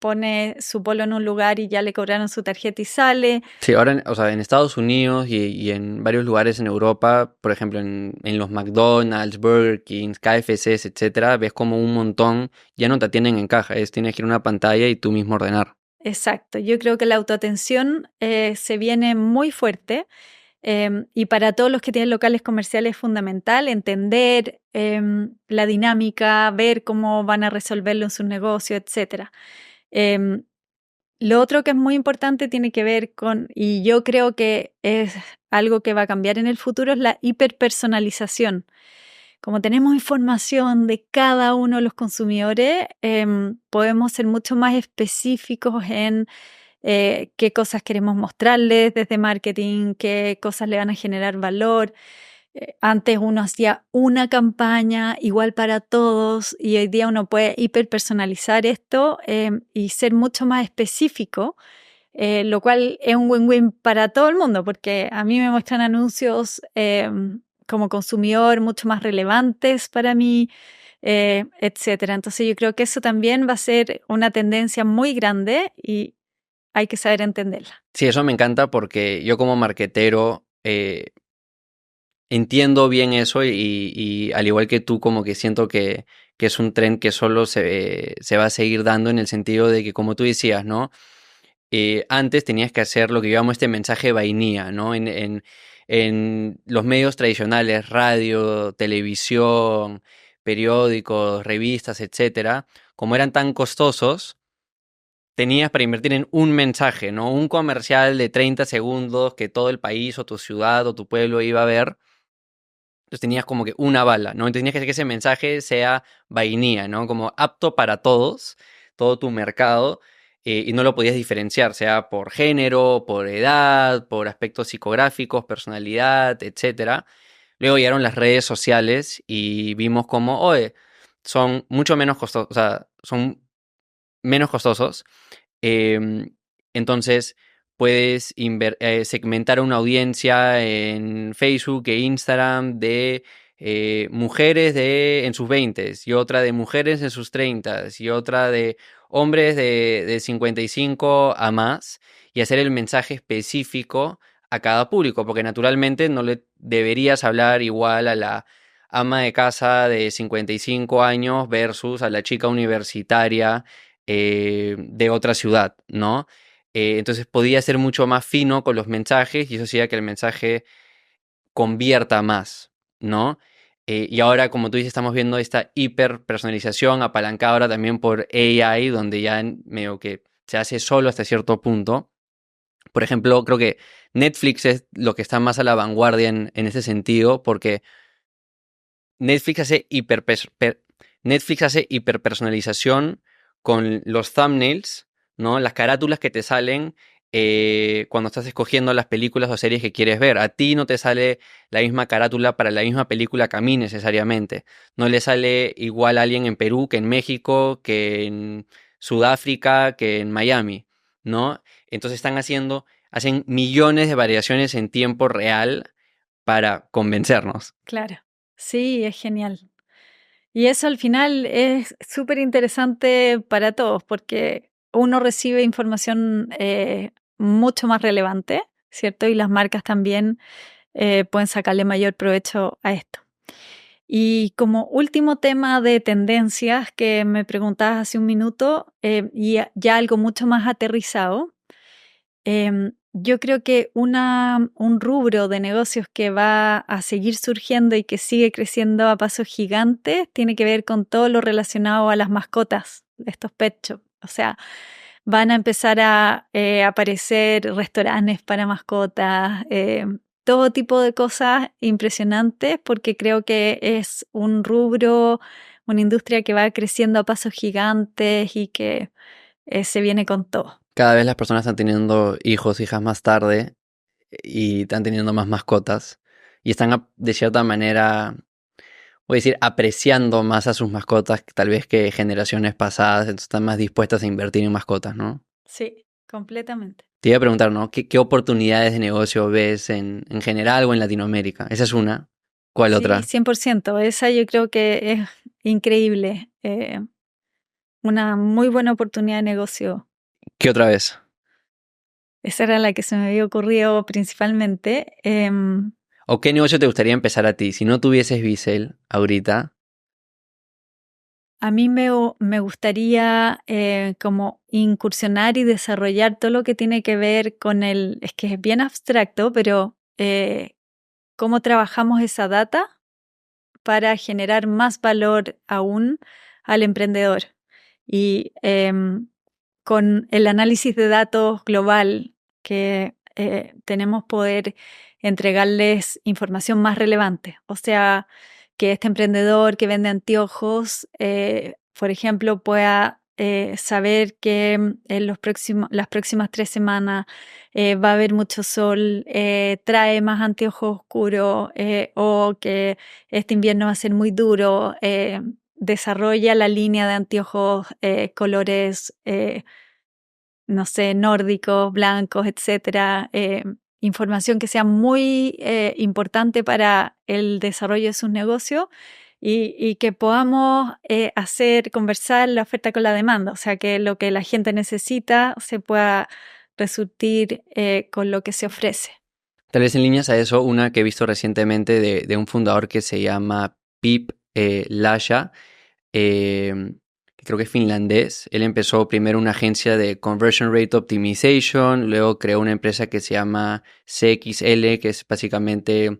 pone su polo en un lugar y ya le cobraron su tarjeta y sale. Sí, ahora, o sea, en Estados Unidos y en varios lugares en Europa, por ejemplo, en los McDonald's, Burger King, KFCs, etcétera, ves como un montón ya no te atienden en caja, tienes que ir a una pantalla y tú mismo ordenar. Exacto, yo creo que la autoatención se viene muy fuerte. Y para todos los que tienen locales comerciales es fundamental entender la dinámica, ver cómo van a resolverlo en sus negocios, etc. Lo otro que es muy importante tiene que ver con, y yo creo que es algo que va a cambiar en el futuro, es la hiperpersonalización. Como tenemos información de cada uno de los consumidores, podemos ser mucho más específicos en qué cosas queremos mostrarles desde marketing, qué cosas le van a generar valor. Antes uno hacía una campaña igual para todos y hoy día uno puede hiperpersonalizar esto y ser mucho más específico, lo cual es un win-win para todo el mundo porque a mí me muestran anuncios como consumidor mucho más relevantes para mí, etcétera. Entonces yo creo que eso también va a ser una tendencia muy grande y hay que saber entenderla. Sí, eso me encanta porque yo como marketero entiendo bien eso y al igual que tú, como que siento que es un tren que solo se va a seguir dando en el sentido de que, como tú decías, ¿no? Antes tenías que hacer lo que llamamos este mensaje vainilla, ¿no? En los medios tradicionales, radio, televisión, periódicos, revistas, etcétera, como eran tan costosos, tenías para invertir en un mensaje, ¿no? Un comercial de 30 segundos que todo el país o tu ciudad o tu pueblo iba a ver. Entonces tenías como que una bala, ¿no? Tenías que hacer que ese mensaje sea vainilla, ¿no? Como apto para todos, todo tu mercado, y no lo podías diferenciar, sea por género, por edad, por aspectos psicográficos, personalidad, etcétera. Luego llegaron las redes sociales y vimos como, oye, son mucho menos costosos, o sea, son menos costosos. Em, entonces puedes segmentar una audiencia en Facebook e Instagram de mujeres en sus 20s y otra de mujeres en sus 30s y otra de hombres de 55 a más y hacer el mensaje específico a cada público, porque naturalmente no le deberías hablar igual a la ama de casa de 55 años versus a la chica universitaria de otra ciudad, ¿no? Entonces podía ser mucho más fino con los mensajes y eso hacía que el mensaje convierta más, ¿no? Y ahora, como tú dices, estamos viendo esta hiperpersonalización apalancada ahora también por AI, donde ya medio que se hace solo hasta cierto punto. Por ejemplo, creo que Netflix es lo que está más a la vanguardia en ese sentido, porque Netflix hace Netflix hace hiperpersonalización con los thumbnails, ¿no? Las carátulas que te salen cuando estás escogiendo las películas o series que quieres ver. A ti no te sale la misma carátula para la misma película que a mí necesariamente. No le sale igual a alguien en Perú que en México, que en Sudáfrica, que en Miami, ¿no? Entonces hacen millones de variaciones en tiempo real para convencernos. Claro, sí, es genial. Y eso al final es súper interesante para todos porque uno recibe información mucho más relevante, ¿cierto? Y las marcas también pueden sacarle mayor provecho a esto. Y como último tema de tendencias que me preguntabas hace un minuto, y ya algo mucho más aterrizado, yo creo que un rubro de negocios que va a seguir surgiendo y que sigue creciendo a pasos gigantes tiene que ver con todo lo relacionado a las mascotas de estos pet shops. O sea, van a empezar a aparecer restaurantes para mascotas, todo tipo de cosas impresionantes porque creo que es un rubro, una industria que va creciendo a pasos gigantes y que se viene con todo. Cada vez las personas están teniendo hijos, hijas más tarde y están teniendo más mascotas y están de cierta manera, voy a decir, apreciando más a sus mascotas tal vez que generaciones pasadas, entonces están más dispuestas a invertir en mascotas, ¿no? Sí, completamente. Te iba a preguntar, ¿no? ¿Qué oportunidades de negocio ves en general o en Latinoamérica? Esa es una. ¿Cuál Sí, otra? 100%. Esa yo creo que es increíble. Una muy buena oportunidad de negocio. ¿Qué otra vez? Esa era la que se me había ocurrido principalmente. ¿O qué negocio te gustaría empezar a ti? Si no tuvieses Visel ahorita. A mí me gustaría como incursionar y desarrollar todo lo que tiene que ver con es que es bien abstracto, pero cómo trabajamos esa data para generar más valor aún al emprendedor. Y con el análisis de datos global que tenemos poder entregarles información más relevante. O sea, que este emprendedor que vende anteojos, por ejemplo, pueda saber que en las próximas 3 semanas va a haber mucho sol, trae más anteojos oscuros, o que este invierno va a ser muy duro, desarrolla la línea de anteojos colores, no sé, nórdicos, blancos, etcétera. Información que sea muy importante para el desarrollo de sus negocios y que podamos conversar la oferta con la demanda, o sea, que lo que la gente necesita se pueda resurtir con lo que se ofrece. Tal vez en líneas a eso, una que he visto recientemente de un fundador que se llama Pip Lasha, que creo que es finlandés. Él empezó primero una agencia de Conversion Rate Optimization, luego creó una empresa que se llama CXL, que es básicamente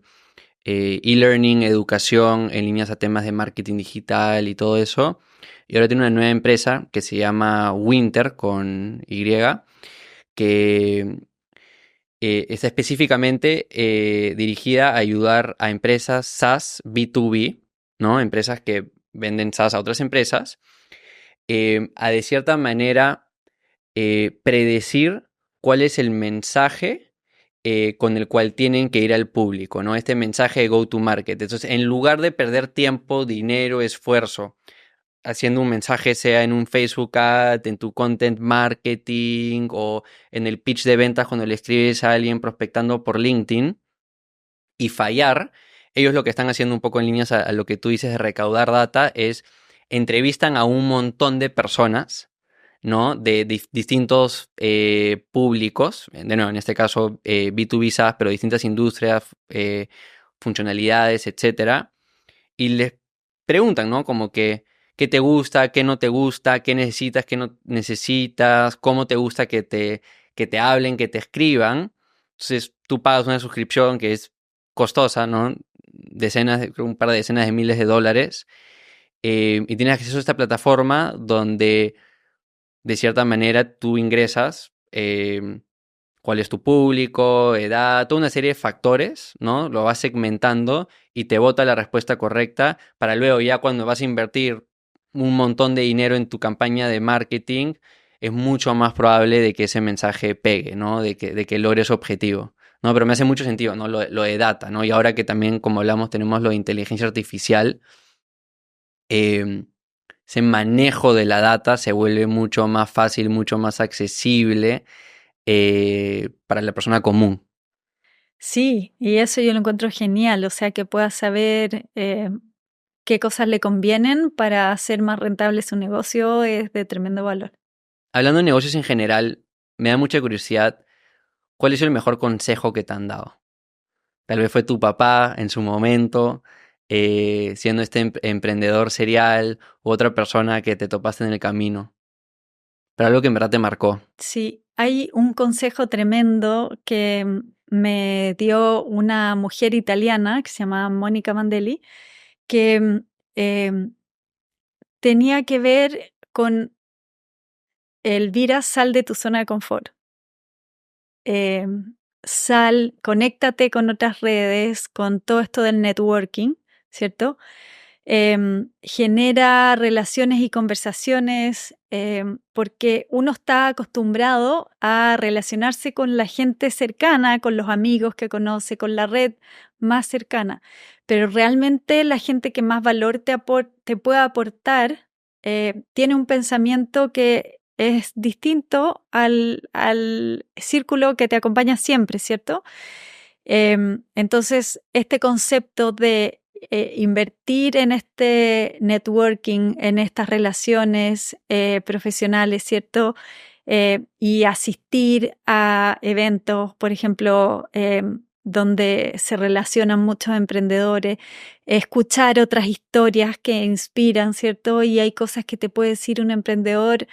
e-learning, educación en líneas a temas de marketing digital y todo eso. Y ahora tiene una nueva empresa que se llama Winter, con Y, que está específicamente dirigida a ayudar a empresas SaaS B2B, ¿no? Empresas que venden SaaS a otras empresas, a de cierta manera predecir cuál es el mensaje con el cual tienen que ir al público, ¿no? Este mensaje de go-to-market. Entonces, en lugar de perder tiempo, dinero, esfuerzo, haciendo un mensaje, sea en un Facebook ad, en tu content marketing o en el pitch de ventas cuando le escribes a alguien prospectando por LinkedIn y fallar, ellos lo que están haciendo un poco en líneas a lo que tú dices de recaudar data es entrevistan a un montón de personas, ¿no? De distintos públicos, de nuevo, en este caso B2B SaaS, pero distintas industrias, funcionalidades, etcétera, y les preguntan, ¿no? Como que, ¿qué te gusta? ¿Qué no te gusta? ¿Qué necesitas? ¿Qué no necesitas? ¿Cómo te gusta que te hablen, que te escriban? Entonces, tú pagas una suscripción que es costosa, ¿no? Un par de decenas de miles de dólares, y tienes acceso a esta plataforma donde, de cierta manera, tú ingresas cuál es tu público, edad, toda una serie de factores, ¿no? Lo vas segmentando y te bota la respuesta correcta para luego ya cuando vas a invertir un montón de dinero en tu campaña de marketing, es mucho más probable de que ese mensaje pegue, ¿no? De que logres objetivo. No, pero me hace mucho sentido, ¿no? Lo de data, ¿no? Y ahora que también, como hablamos, tenemos lo de inteligencia artificial, ese manejo de la data se vuelve mucho más fácil, mucho más accesible para la persona común. Sí, y eso yo lo encuentro genial, o sea, que pueda saber qué cosas le convienen para hacer más rentable su negocio es de tremendo valor. Hablando de negocios en general, me da mucha curiosidad, ¿cuál es el mejor consejo que te han dado? Tal vez fue tu papá en su momento, siendo este emprendedor serial, u otra persona que te topaste en el camino, pero algo que en verdad te marcó. Sí, hay un consejo tremendo que me dio una mujer italiana que se llama Mónica Mandelli, que tenía que ver con Elvira, sal de tu zona de confort. Conéctate con otras redes, con todo esto del networking, ¿cierto? Genera relaciones y conversaciones, porque uno está acostumbrado a relacionarse con la gente cercana, con los amigos que conoce, con la red más cercana, pero realmente la gente que más valor te puede aportar tiene un pensamiento que es distinto al círculo que te acompaña siempre, ¿cierto? Entonces, este concepto de invertir en este networking, en estas relaciones profesionales, ¿cierto? Y asistir a eventos, por ejemplo, donde se relacionan muchos emprendedores, escuchar otras historias que inspiran, ¿cierto? Y hay cosas que te puede decir un emprendedor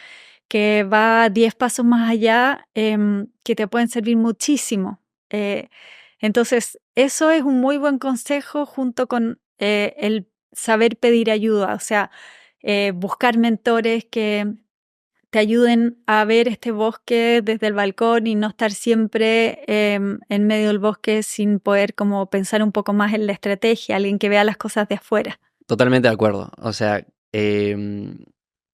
que va 10 pasos más allá, que te pueden servir muchísimo. Entonces, eso es un muy buen consejo junto con el saber pedir ayuda, o sea, buscar mentores que te ayuden a ver este bosque desde el balcón y no estar siempre en medio del bosque sin poder como pensar un poco más en la estrategia, alguien que vea las cosas de afuera. Totalmente de acuerdo. O sea,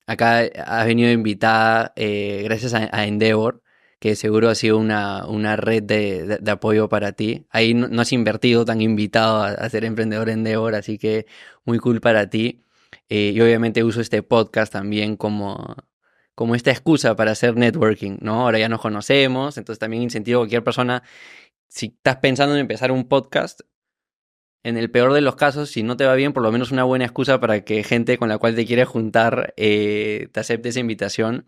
acá has venido invitada gracias a Endeavor, que seguro ha sido una red de apoyo para ti. Ahí no has invertido, tan invitado a ser emprendedor Endeavor, así que muy cool para ti. Y obviamente uso este podcast también como esta excusa para hacer networking, ¿no? Ahora ya nos conocemos, entonces también incentivo a cualquier persona, si estás pensando en empezar un podcast, en el peor de los casos, si no te va bien, por lo menos una buena excusa para que gente con la cual te quieres juntar te acepte esa invitación.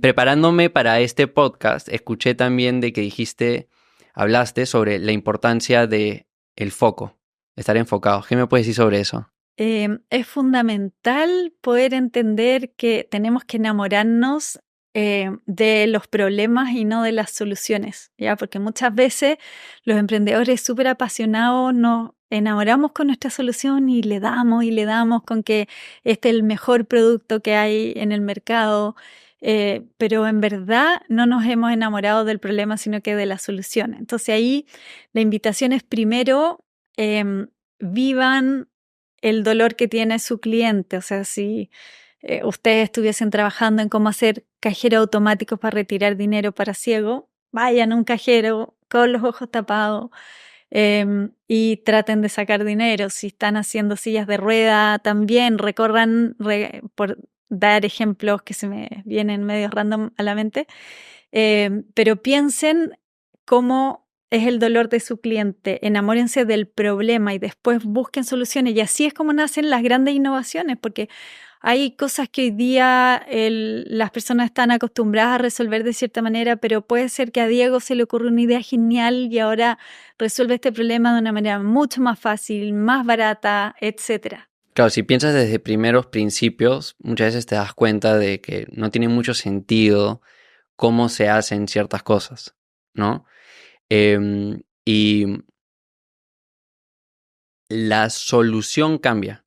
Preparándome para este podcast, escuché también de que hablaste sobre la importancia de el foco, estar enfocado. ¿Qué me puedes decir sobre eso? Es fundamental poder entender que tenemos que enamorarnos de los problemas y no de las soluciones, ¿ya? Porque muchas veces los emprendedores súper apasionados nos enamoramos con nuestra solución y le damos con que este es el mejor producto que hay en el mercado, pero en verdad no nos hemos enamorado del problema, sino que de la solución. Entonces ahí la invitación es primero, vivan el dolor que tiene su cliente. O sea, si ustedes estuviesen trabajando en cómo hacer cajero automático para retirar dinero para ciego, vayan a un cajero con los ojos tapados y traten de sacar dinero. Si están haciendo sillas de rueda, también recorran, por dar ejemplos que se me vienen medio random a la mente, pero piensen cómo es el dolor de su cliente, enamórense del problema y después busquen soluciones. Y así es como nacen las grandes innovaciones, porque hay cosas que hoy día las personas están acostumbradas a resolver de cierta manera, pero puede ser que a Diego se le ocurra una idea genial y ahora resuelve este problema de una manera mucho más fácil, más barata, etcétera. Claro, si piensas desde primeros principios, muchas veces te das cuenta de que no tiene mucho sentido cómo se hacen ciertas cosas, ¿no? Y la solución cambia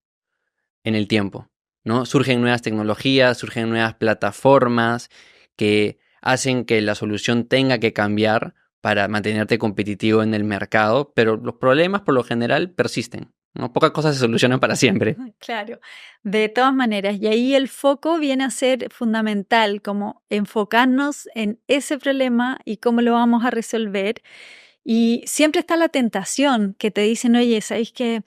en el tiempo, ¿no? Surgen nuevas tecnologías, surgen nuevas plataformas que hacen que la solución tenga que cambiar para mantenerte competitivo en el mercado, pero los problemas por lo general persisten, ¿no? Pocas cosas se solucionan para siempre. Claro, de todas maneras, y ahí el foco viene a ser fundamental, como enfocarnos en ese problema y cómo lo vamos a resolver. Y siempre está la tentación que te dicen, oye, ¿sabéis qué?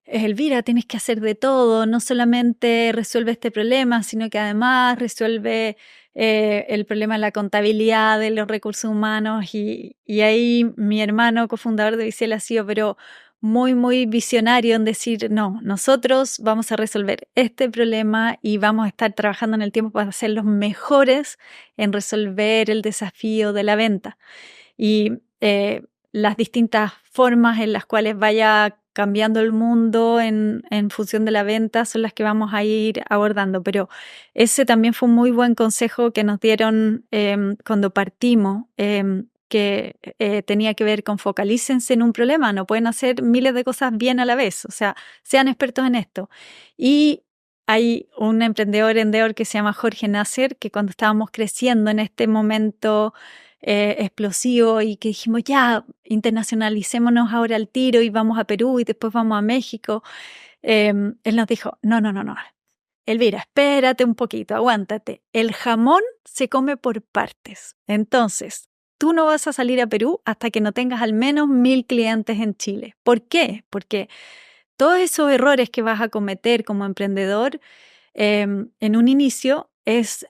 Elvira, tienes que hacer de todo, no solamente resuelve este problema, sino que además resuelve el problema de la contabilidad, de los recursos humanos. Y ahí mi hermano, cofundador de Biciel, ha sido pero muy, muy visionario en decir, no, nosotros vamos a resolver este problema y vamos a estar trabajando en el tiempo para ser los mejores en resolver el desafío de la venta. Y las distintas formas en las cuales vaya cambiando el mundo en función de la venta son las que vamos a ir abordando. Pero ese también fue un muy buen consejo que nos dieron cuando partimos, que tenía que ver con focalícense en un problema, no pueden hacer miles de cosas bien a la vez, o sea, sean expertos en esto. Y hay un emprendedor que se llama Jorge Nasser, que cuando estábamos creciendo en este momento explosivo y que dijimos ya, internacionalicémonos ahora al tiro y vamos a Perú y después vamos a México, él nos dijo, no, Elvira, espérate un poquito, aguántate, el jamón se come por partes, entonces tú no vas a salir a Perú hasta que no tengas al menos 1000 clientes en Chile. ¿Por qué? Porque todos esos errores que vas a cometer como emprendedor en un inicio es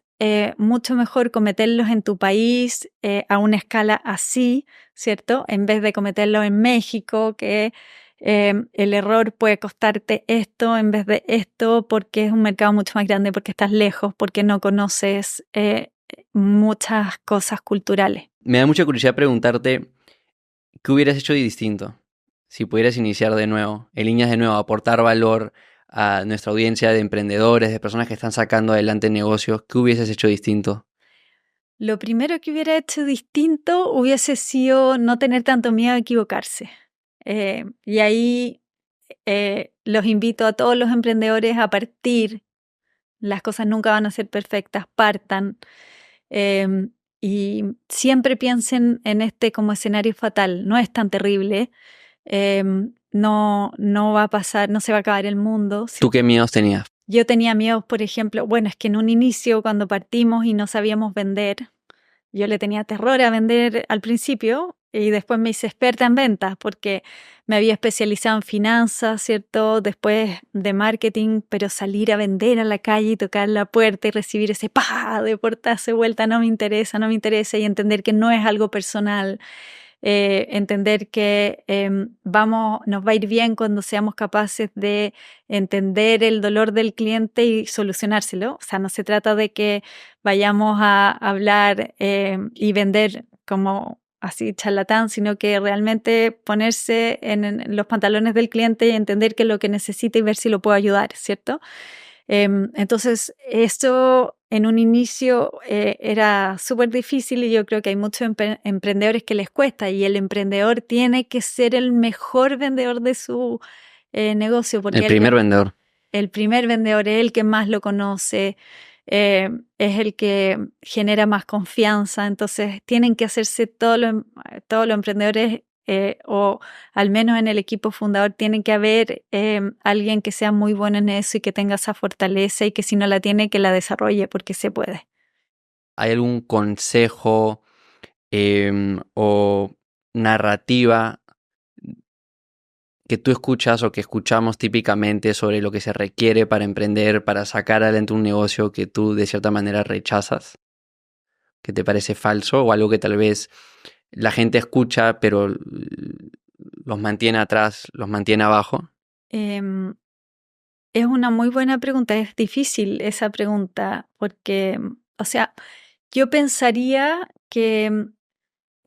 mucho mejor cometerlos en tu país a una escala así, ¿cierto? En vez de cometerlos en México, que el error puede costarte esto en vez de esto porque es un mercado mucho más grande, porque estás lejos, porque no conoces muchas cosas culturales. Me da mucha curiosidad preguntarte, ¿qué hubieras hecho de distinto si pudieras iniciar de nuevo, en líneas de nuevo, aportar valor a nuestra audiencia de emprendedores, de personas que están sacando adelante negocios? ¿Qué hubieses hecho distinto? Lo primero que hubiera hecho distinto hubiese sido no tener tanto miedo a equivocarse. Y ahí los invito a todos los emprendedores a partir las cosas nunca van a ser perfectas, partan. Y siempre piensen en este como escenario fatal, no es tan terrible, no va a pasar, no se va a acabar el mundo. ¿Tú qué miedos tenías? Yo tenía miedos, por ejemplo, bueno, es que en un inicio cuando partimos y no sabíamos vender, yo le tenía terror a vender al principio y después me hice experta en ventas porque me había especializado en finanzas, ¿cierto? Después de marketing, pero salir a vender a la calle y tocar la puerta y recibir ese ¡pah! De portazo de vuelta no me interesa y entender que no es algo personal. Entender que nos va a ir bien cuando seamos capaces de entender el dolor del cliente y solucionárselo. O sea, no se trata de que vayamos a hablar y vender como así charlatán, sino que realmente ponerse en los pantalones del cliente y entender qué es lo que necesita y ver si lo puedo ayudar, ¿cierto? Entonces, esto en un inicio era súper difícil y yo creo que hay muchos emprendedores que les cuesta y el emprendedor tiene que ser el mejor vendedor de su negocio. Porque El primer vendedor. El primer vendedor es el que más lo conoce, es el que genera más confianza, entonces tienen que hacerse todos los emprendedores o al menos en el equipo fundador tienen que haber alguien que sea muy bueno en eso y que tenga esa fortaleza y que si no la tiene que la desarrolle porque se puede. ¿Hay algún consejo o narrativa que tú escuchas o que escuchamos típicamente sobre lo que se requiere para emprender, para sacar adelante un negocio que tú de cierta manera rechazas, que te parece falso o algo que tal vez la gente escucha pero los mantiene atrás, los mantiene abajo? Es una muy buena pregunta, es difícil esa pregunta porque, o sea, yo pensaría que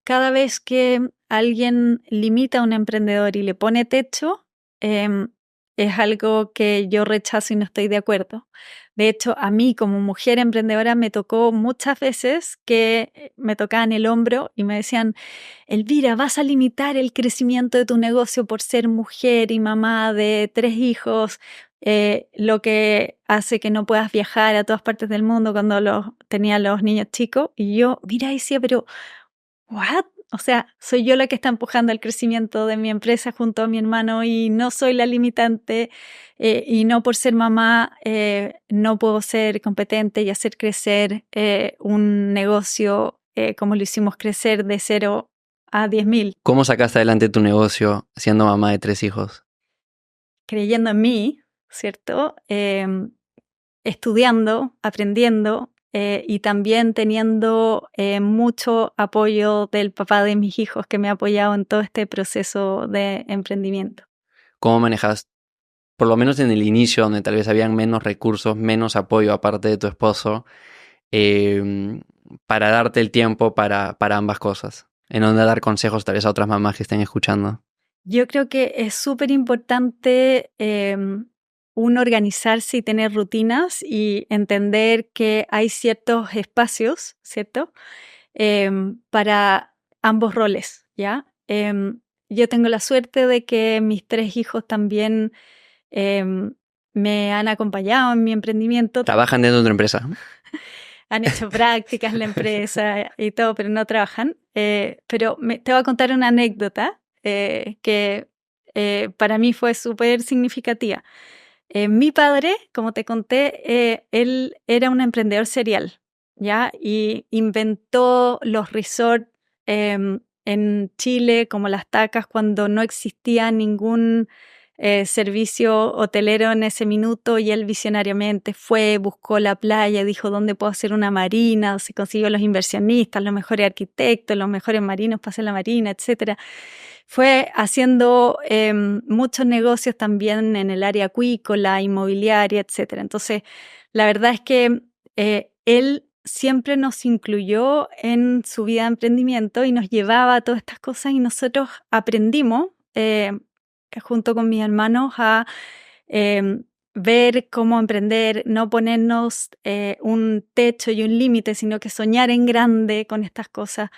cada vez que alguien limita a un emprendedor y le pone techo, es algo que yo rechazo y no estoy de acuerdo. De hecho, a mí como mujer emprendedora me tocó muchas veces que me tocaban el hombro y me decían, Elvira, vas a limitar el crecimiento de tu negocio por ser mujer y mamá de 3 hijos, lo que hace que no puedas viajar a todas partes del mundo cuando tenía los niños chicos. Y yo, mira, decía, pero ¿what? O sea, soy yo la que está empujando el crecimiento de mi empresa junto a mi hermano y no soy la limitante y no por ser mamá no puedo ser competente y hacer crecer un negocio como lo hicimos crecer de 0 a 10.000. ¿Cómo sacaste adelante tu negocio siendo mamá de 3 hijos? Creyendo en mí, ¿cierto? Estudiando, aprendiendo y también teniendo mucho apoyo del papá de mis hijos que me ha apoyado en todo este proceso de emprendimiento. ¿Cómo manejas, por lo menos en el inicio, donde tal vez habían menos recursos, menos apoyo aparte de tu esposo, para darte el tiempo para ambas cosas? En donde dar consejos tal vez a otras mamás que estén escuchando. Yo creo que es súper importante uno organizarse y tener rutinas y entender que hay ciertos espacios, ¿cierto? Para ambos roles, ¿ya? Yo tengo la suerte de que mis 3 hijos también me han acompañado en mi emprendimiento. Trabajan dentro de otra empresa. Han hecho prácticas en la empresa y todo, pero no trabajan. Pero te voy a contar una anécdota que para mí fue súper significativa. Mi padre, como te conté, él era un emprendedor serial, ¿ya? Y inventó los resorts en Chile, como las Tacas, cuando no existía ningún servicio hotelero en ese minuto, y él visionariamente fue, buscó la playa, dijo dónde puedo hacer una marina, se consiguió los inversionistas, los mejores arquitectos, los mejores marinos para hacer la marina, etcétera. Fue haciendo muchos negocios también en el área acuícola, inmobiliaria, etcétera. Entonces, la verdad es que él siempre nos incluyó en su vida de emprendimiento y nos llevaba a todas estas cosas y nosotros aprendimos junto con mis hermanos a ver cómo emprender, no ponernos un techo y un límite, sino que soñar en grande con estas cosas.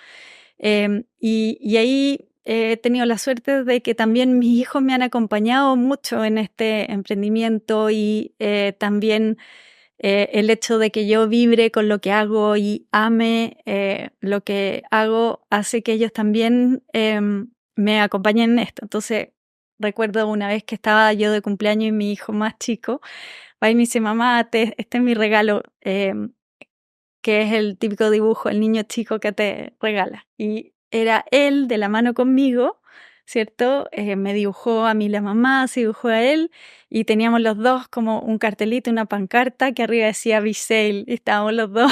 Y ahí he tenido la suerte de que también mis hijos me han acompañado mucho en este emprendimiento y también el hecho de que yo vibre con lo que hago y ame lo que hago hace que ellos también me acompañen en esto. Entonces, recuerdo una vez que estaba yo de cumpleaños y mi hijo más chico va y me dice, mamá, este es mi regalo, que es el típico dibujo, el niño chico que te regala. Y era él de la mano conmigo, ¿cierto? Me dibujó a mí la mamá, se dibujó a él, y teníamos los dos como un cartelito, una pancarta que arriba decía Be Sale, y estábamos los dos.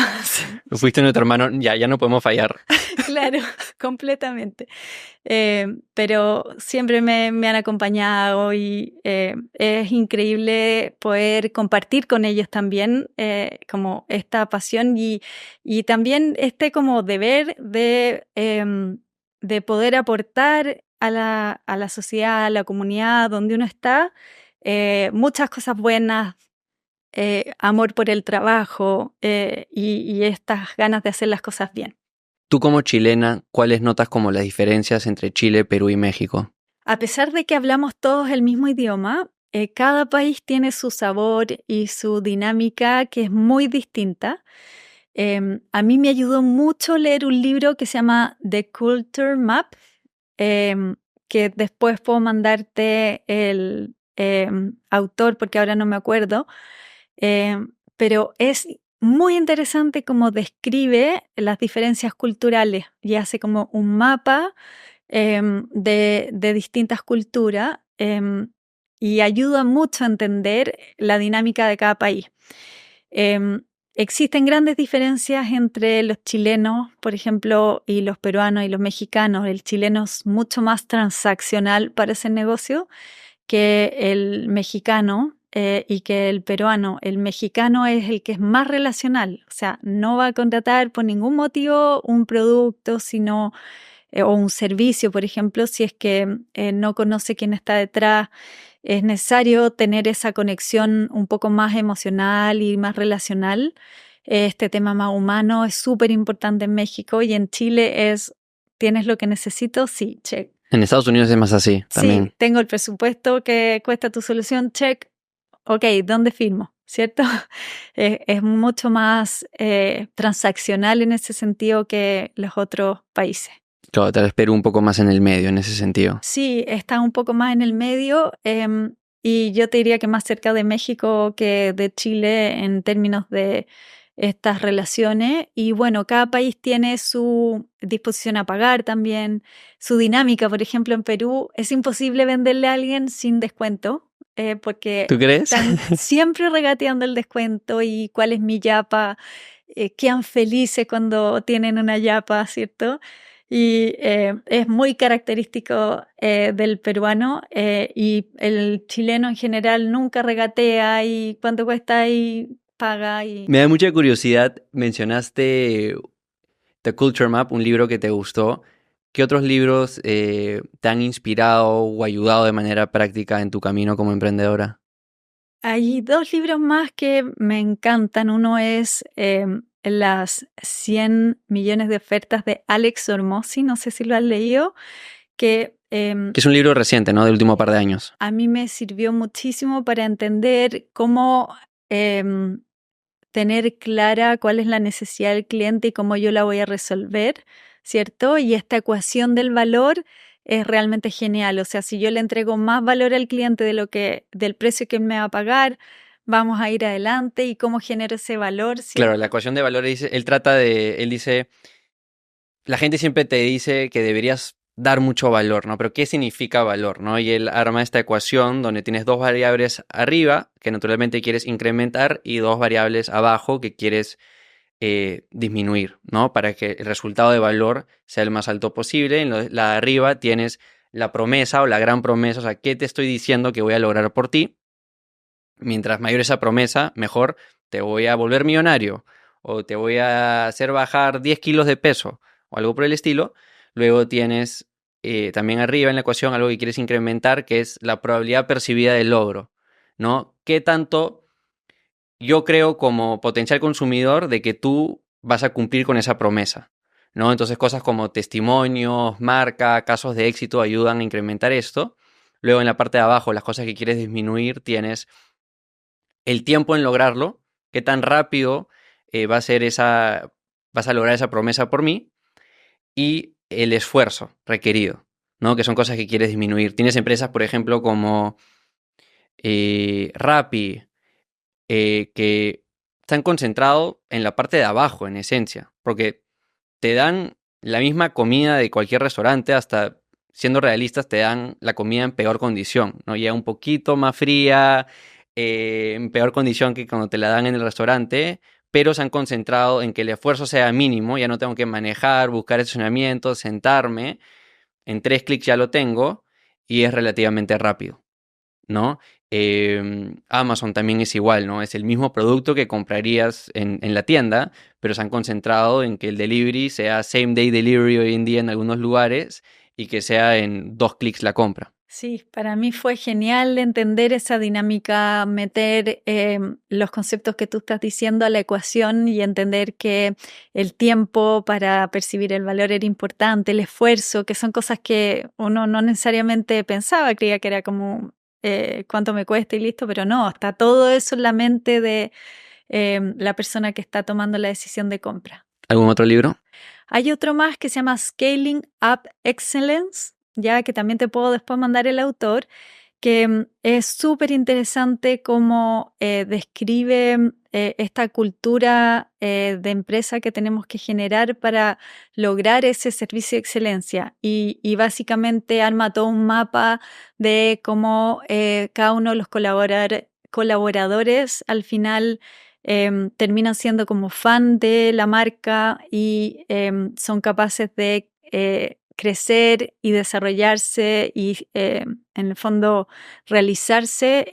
Fuiste nuestro hermano, ya no podemos fallar. Claro, completamente. Pero siempre me han acompañado y es increíble poder compartir con ellos también como esta pasión y también este como deber de poder aportar a la sociedad, a la comunidad donde uno está, muchas cosas buenas, amor por el trabajo y estas ganas de hacer las cosas bien. Tú como chilena, ¿cuáles notas como las diferencias entre Chile, Perú y México? A pesar de que hablamos todos el mismo idioma, cada país tiene su sabor y su dinámica que es muy distinta. A mí me ayudó mucho leer un libro que se llama The Culture Map, que después puedo mandarte el autor porque ahora no me acuerdo, pero es muy interesante cómo describe las diferencias culturales y hace como un mapa de distintas culturas y ayuda mucho a entender la dinámica de cada país. Existen grandes diferencias entre los chilenos, por ejemplo, y los peruanos y los mexicanos. El chileno es mucho más transaccional para ese negocio que el mexicano y que el peruano. El mexicano es el que es más relacional, o sea, no va a contratar por ningún motivo un producto, sino o un servicio, por ejemplo, si es que no conoce quién está detrás. Es necesario tener esa conexión un poco más emocional y más relacional. Este tema más humano es súper importante en México y en Chile es, ¿tienes lo que necesito? Sí, check. En Estados Unidos es más así también. Sí, tengo el presupuesto que cuesta tu solución, check. Ok, ¿dónde firmo? ¿Cierto? Es mucho más transaccional en ese sentido que los otros países. Claro, tal vez Perú un poco más en el medio en ese sentido. Sí, está un poco más en el medio y yo te diría que más cerca de México que de Chile en términos de estas relaciones. Y bueno, cada país tiene su disposición a pagar también, su dinámica. Por ejemplo, en Perú es imposible venderle a alguien sin descuento porque ¿Tú crees? están siempre regateando el descuento y cuál es mi yapa, quedan felices cuando tienen una yapa, ¿cierto? Y es muy característico del peruano y el chileno en general nunca regatea y cuánto cuesta y paga. Me da mucha curiosidad, mencionaste The Culture Map, un libro que te gustó. ¿Qué otros libros te han inspirado o ayudado de manera práctica en tu camino como emprendedora? Hay dos libros más que me encantan. Uno es Las 100 millones de ofertas de Alex Hormozzi, no sé si lo has leído, que es un libro reciente, ¿no? Del último par de años. A mí me sirvió muchísimo para entender cómo tener clara cuál es la necesidad del cliente y cómo yo la voy a resolver, ¿cierto? Y esta ecuación del valor es realmente genial. O sea, si yo le entrego más valor al cliente del precio que él me va a pagar, vamos a ir adelante. ¿Y cómo genero ese valor? ¿Cierto? Claro, la ecuación de valor, él dice, la gente siempre te dice que deberías dar mucho valor, ¿no? Pero ¿qué significa valor, no? Y él arma esta ecuación donde tienes dos variables arriba que naturalmente quieres incrementar y dos variables abajo que quieres disminuir, ¿no? Para que el resultado de valor sea el más alto posible. En la de arriba tienes la promesa o la gran promesa, o sea, ¿qué te estoy diciendo que voy a lograr por ti? Mientras mayor esa promesa, mejor te voy a volver millonario o te voy a hacer bajar 10 kilos de peso o algo por el estilo. Luego tienes también arriba en la ecuación algo que quieres incrementar, que es la probabilidad percibida del logro, ¿no? ¿Qué tanto yo creo como potencial consumidor de que tú vas a cumplir con esa promesa, ¿no? Entonces cosas como testimonios, marca, casos de éxito ayudan a incrementar esto. Luego en la parte de abajo, las cosas que quieres disminuir, tienes el tiempo en lograrlo, qué tan rápido va a ser vas a lograr esa promesa por mí y el esfuerzo requerido, ¿no? Que son cosas que quieres disminuir. Tienes empresas, por ejemplo, como Rappi, que están concentrados en la parte de abajo, en esencia, porque te dan la misma comida de cualquier restaurante, hasta siendo realistas, te dan la comida en peor condición, ¿no? Ya un poquito más fría, en peor condición que cuando te la dan en el restaurante, pero se han concentrado en que el esfuerzo sea mínimo, ya no tengo que manejar, buscar estacionamiento, sentarme, en 3 clics ya lo tengo y es relativamente rápido, ¿no? Amazon también es igual, ¿no? Es el mismo producto que comprarías en la tienda, pero se han concentrado en que el delivery sea same day delivery hoy en día en algunos lugares y que sea en 2 clics la compra. Sí, para mí fue genial entender esa dinámica, meter los conceptos que tú estás diciendo a la ecuación y entender que el tiempo para percibir el valor era importante, el esfuerzo, que son cosas que uno no necesariamente pensaba, creía que era como cuánto me cuesta y listo, pero no, está todo eso en la mente de la persona que está tomando la decisión de compra. ¿Algún otro libro? Hay otro más que se llama Scaling Up Excellence, ya que también te puedo después mandar el autor, que es súper interesante cómo describe esta cultura de empresa que tenemos que generar para lograr ese servicio de excelencia. Y básicamente arma todo un mapa de cómo cada uno de los colaboradores al final terminan siendo como fan de la marca y son capaces de crecer y desarrollarse y en el fondo realizarse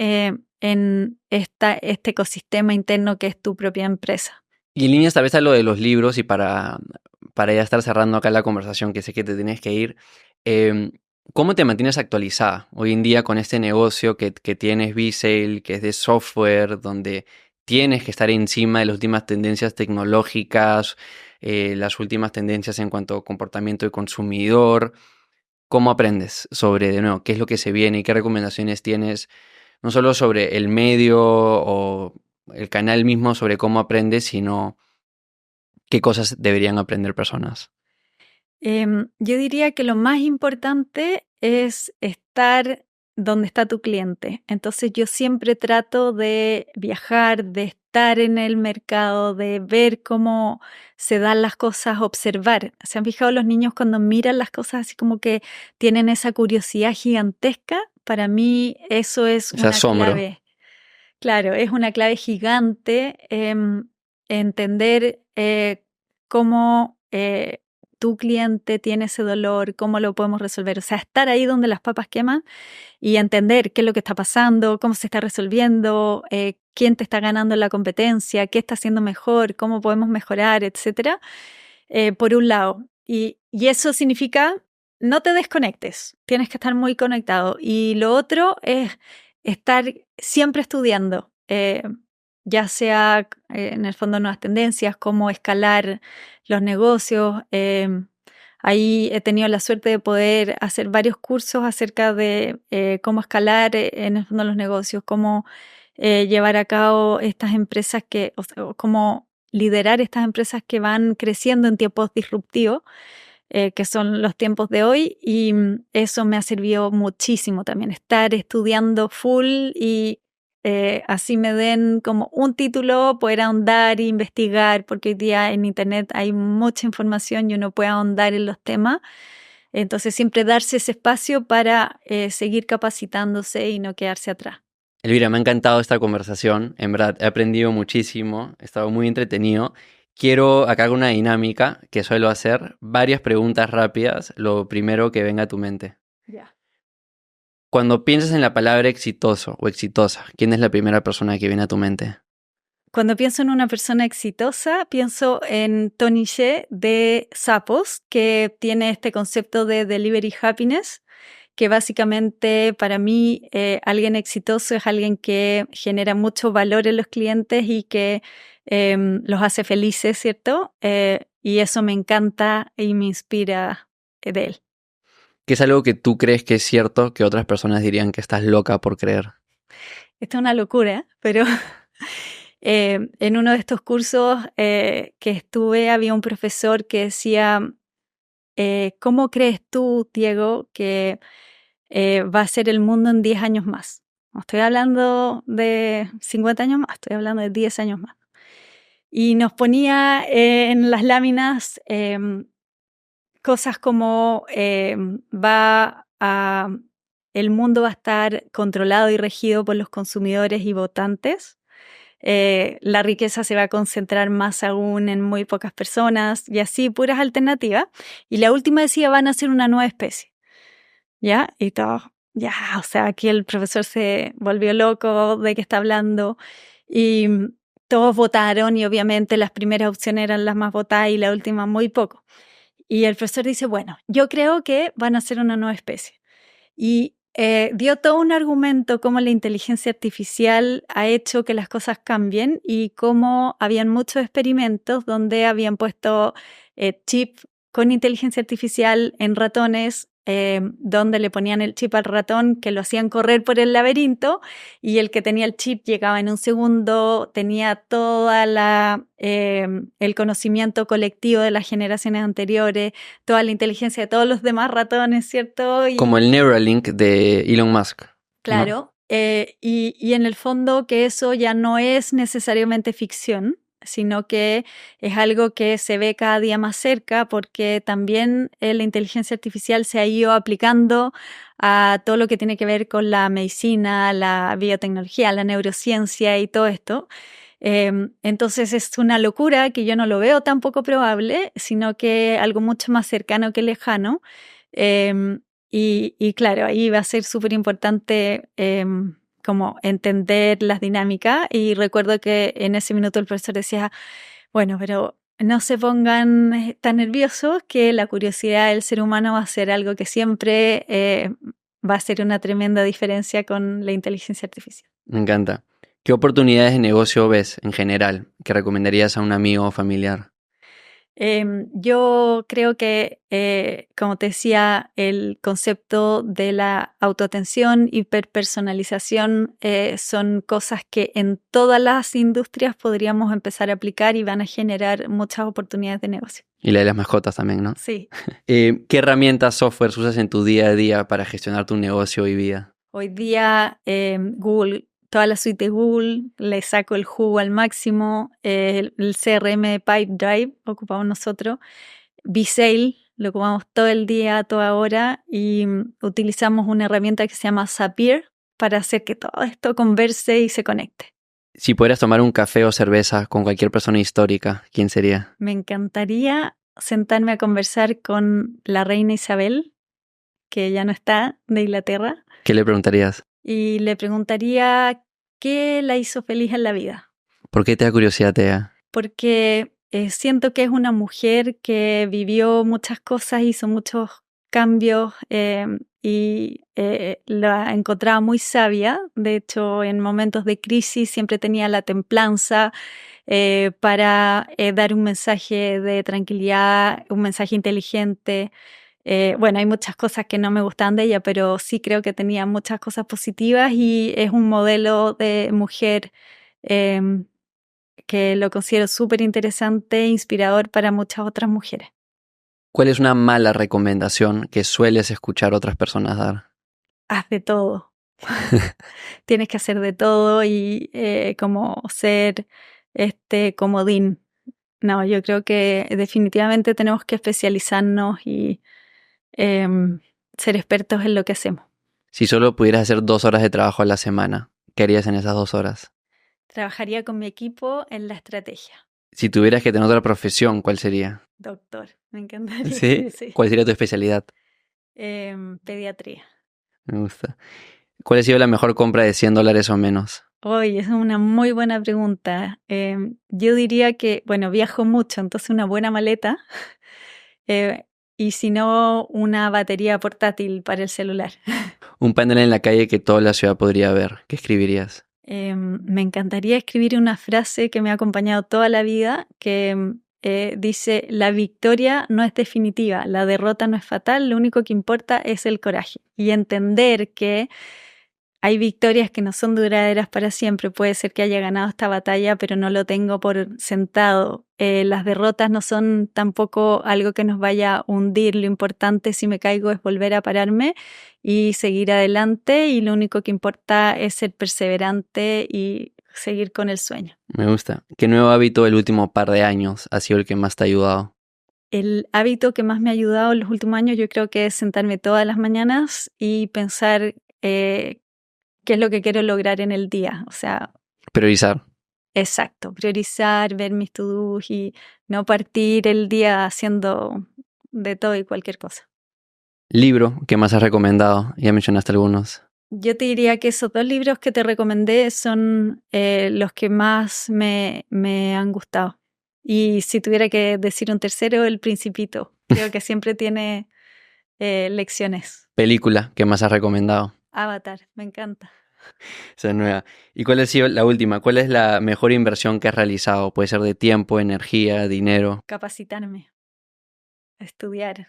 en este ecosistema interno que es tu propia empresa. Y en líneas tal vez a lo de los libros y para ya estar cerrando acá la conversación, que sé que te tienes que ir, em, ¿cómo te mantienes actualizada hoy en día con este negocio que tienes Visale, que es de software, donde tienes que estar encima de las últimas tendencias tecnológicas, las últimas tendencias en cuanto a comportamiento de consumidor? ¿Cómo aprendes sobre, de nuevo, qué es lo que se viene y qué recomendaciones tienes, no solo sobre el medio o el canal mismo sobre cómo aprendes, sino qué cosas deberían aprender personas? Yo diría que lo más importante es estar donde está tu cliente. Entonces yo siempre trato de viajar, de estar en el mercado, de ver cómo se dan las cosas, observar. ¿Se han fijado los niños cuando miran las cosas así como que tienen esa curiosidad gigantesca? Para mí eso es Ese una asombro. clave. Claro, es una clave gigante entender cómo tu cliente tiene ese dolor, cómo lo podemos resolver. O sea, estar ahí donde las papas queman y entender qué es lo que está pasando, cómo se está resolviendo, quién te está ganando en la competencia, qué está haciendo mejor, cómo podemos mejorar, etcétera. Por un lado. Y eso significa no te desconectes, tienes que estar muy conectado. Y lo otro es estar siempre estudiando, ya sea en el fondo nuevas tendencias, cómo escalar los negocios. Ahí he tenido la suerte de poder hacer varios cursos acerca de cómo escalar en el fondo los negocios, cómo llevar a cabo estas empresas o sea, cómo liderar estas empresas que van creciendo en tiempos disruptivos, que son los tiempos de hoy, y eso me ha servido muchísimo también, estar estudiando full y así me den como un título, poder ahondar e investigar, porque hoy día en internet hay mucha información y uno puede ahondar en los temas. Entonces siempre darse ese espacio para seguir capacitándose y no quedarse atrás. Elvira, me ha encantado esta conversación. En verdad, he aprendido muchísimo. He estado muy entretenido. Quiero acá una dinámica que suelo hacer. Varias preguntas rápidas. Lo primero que venga a tu mente. Ya. Cuando piensas en la palabra exitoso o exitosa, ¿quién es la primera persona que viene a tu mente? Cuando pienso en una persona exitosa, pienso en Tony Hsieh de Zappos, que tiene este concepto de delivery happiness, que básicamente para mí alguien exitoso es alguien que genera mucho valor en los clientes y que los hace felices, ¿cierto? Y eso me encanta y me inspira de él. ¿Qué es algo que tú crees que es cierto que otras personas dirían que estás loca por creer? Esto es una locura, pero En uno de estos cursos que estuve había un profesor que decía, ¿cómo crees tú, Diego, que va a ser el mundo en 10 años más? No estoy hablando de 50 años más, estoy hablando de 10 años más. Y nos ponía en las láminas cosas como el mundo va a estar controlado y regido por los consumidores y votantes. La riqueza se va a concentrar más aún en muy pocas personas y así puras alternativas. Y la última decía, van a ser una nueva especie. ¿Ya? Y todo, ya, o sea, aquí el profesor se volvió loco de qué está hablando y todos votaron y obviamente las primeras opciones eran las más votadas y la última muy poco. Y el profesor dice, bueno, yo creo que van a ser una nueva especie. Y dio todo un argumento cómo la inteligencia artificial ha hecho que las cosas cambien y cómo habían muchos experimentos donde habían puesto chip con inteligencia artificial en ratones, donde le ponían el chip al ratón que lo hacían correr por el laberinto y el que tenía el chip llegaba en un segundo, tenía toda el conocimiento colectivo de las generaciones anteriores, toda la inteligencia de todos los demás ratones, ¿cierto? Como el Neuralink de Elon Musk. Claro, ¿no? y en el fondo que eso ya no es necesariamente ficción, sino que es algo que se ve cada día más cerca porque también la inteligencia artificial se ha ido aplicando a todo lo que tiene que ver con la medicina, la biotecnología, la neurociencia y todo esto. Entonces es una locura que yo no lo veo tan poco probable, sino que algo mucho más cercano que lejano. Y claro, ahí va a ser súper importante como entender las dinámicas. Y recuerdo que en ese minuto el profesor decía, bueno, pero no se pongan tan nerviosos que la curiosidad del ser humano va a ser algo que siempre va a ser una tremenda diferencia con la inteligencia artificial. Me encanta. ¿Qué oportunidades de negocio ves en general que recomendarías a un amigo o familiar? Yo creo que, como te decía, el concepto de la autoatención, hiperpersonalización, son cosas que en todas las industrias podríamos empezar a aplicar y van a generar muchas oportunidades de negocio. Y la de las mascotas también, ¿no? Sí. ¿Qué herramientas, software usas en tu día a día para gestionar tu negocio y vida? Hoy día Google, toda la suite de Google, le saco el jugo al máximo. El CRM de Pipedrive ocupamos nosotros. V-Sale lo ocupamos todo el día, a toda hora y utilizamos una herramienta que se llama Zapier para hacer que todo esto converse y se conecte. Si pudieras tomar un café o cerveza con cualquier persona histórica, ¿quién sería? Me encantaría sentarme a conversar con la reina Isabel, que ya no está, de Inglaterra, ¿Qué le preguntarías? y le preguntaría qué la hizo feliz en la vida. ¿Por qué te da curiosidad, Tea? Porque siento que es una mujer que vivió muchas cosas, hizo muchos cambios y la encontraba muy sabia. De hecho, en momentos de crisis siempre tenía la templanza para dar un mensaje de tranquilidad, un mensaje inteligente. Bueno, hay muchas cosas que no me gustan de ella, pero sí creo que tenía muchas cosas positivas y es un modelo de mujer que lo considero súper interesante e inspirador para muchas otras mujeres. ¿Cuál es una mala recomendación que sueles escuchar otras personas dar? Haz de todo. Tienes que hacer de todo y como ser este comodín. No, yo creo que definitivamente tenemos que especializarnos y ser expertos en lo que hacemos. Si solo pudieras hacer 2 horas de trabajo a la semana, ¿qué harías en esas 2 horas? Trabajaría con mi equipo en la estrategia. Si tuvieras que tener otra profesión, ¿cuál sería? Doctor, me encantaría. ¿Sí? Sí. ¿Cuál sería tu especialidad? Pediatría. Me gusta. ¿Cuál ha sido la mejor compra de $100 o menos? Oye, esa es una muy buena pregunta. Yo diría que, bueno, viajo mucho, entonces una buena maleta y si no, una batería portátil para el celular. Un panel en la calle que toda la ciudad podría ver. ¿Qué escribirías? Me encantaría escribir una frase que me ha acompañado toda la vida, que dice, la victoria no es definitiva, la derrota no es fatal, lo único que importa es el coraje. Y entender que hay victorias que no son duraderas para siempre. Puede ser que haya ganado esta batalla, pero no lo tengo por sentado. Las derrotas no son tampoco algo que nos vaya a hundir. Lo importante si me caigo es volver a pararme y seguir adelante, y lo único que importa es ser perseverante y seguir con el sueño. Me gusta. ¿Qué nuevo hábito del último par de años ha sido el que más te ha ayudado? El hábito que más me ha ayudado en los últimos años, yo creo que es sentarme todas las mañanas y pensar qué es lo que quiero lograr en el día. O sea, Priorizar. exacto, priorizar, ver mis to-dos y no partir el día haciendo de todo y cualquier cosa. ¿Libro que más has recomendado? Ya mencionaste algunos. Yo te diría que esos 2 libros que te recomendé son los que más me han gustado. Y si tuviera que decir un tercero, El Principito. Creo que siempre tiene lecciones. ¿Película que más has recomendado? Avatar, me encanta. Esa es nueva. ¿Y cuál ha sido la última? ¿Cuál es la mejor inversión que has realizado? Puede ser de tiempo, energía, dinero. Capacitarme, estudiar.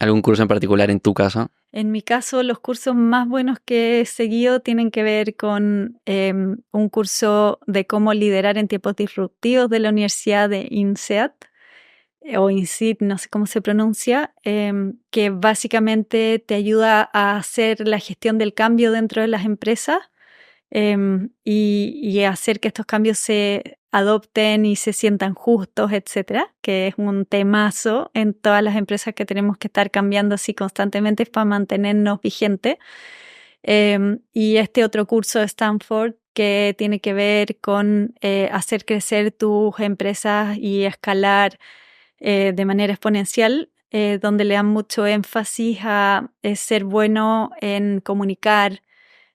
¿Algún curso en particular en tu caso? En mi caso, los cursos más buenos que he seguido tienen que ver con un curso de cómo liderar en tiempos disruptivos de la Universidad de INSEAD, o INSEAD, no sé cómo se pronuncia, que básicamente te ayuda a hacer la gestión del cambio dentro de las empresas, y hacer que estos cambios se adopten y se sientan justos, etcétera, que es un temazo en todas las empresas que tenemos que estar cambiando así constantemente para mantenernos vigentes. Y este otro curso de Stanford que tiene que ver con hacer crecer tus empresas y escalar de manera exponencial, donde le dan mucho énfasis a ser bueno en comunicar,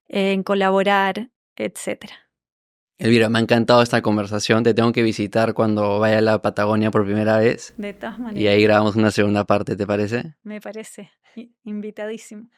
en colaborar, etcétera. Elvira, me ha encantado esta conversación. Te tengo que visitar cuando vaya a la Patagonia por primera vez. De todas Y maneras, ahí grabamos una segunda parte, ¿te parece? me parece invitadísimo.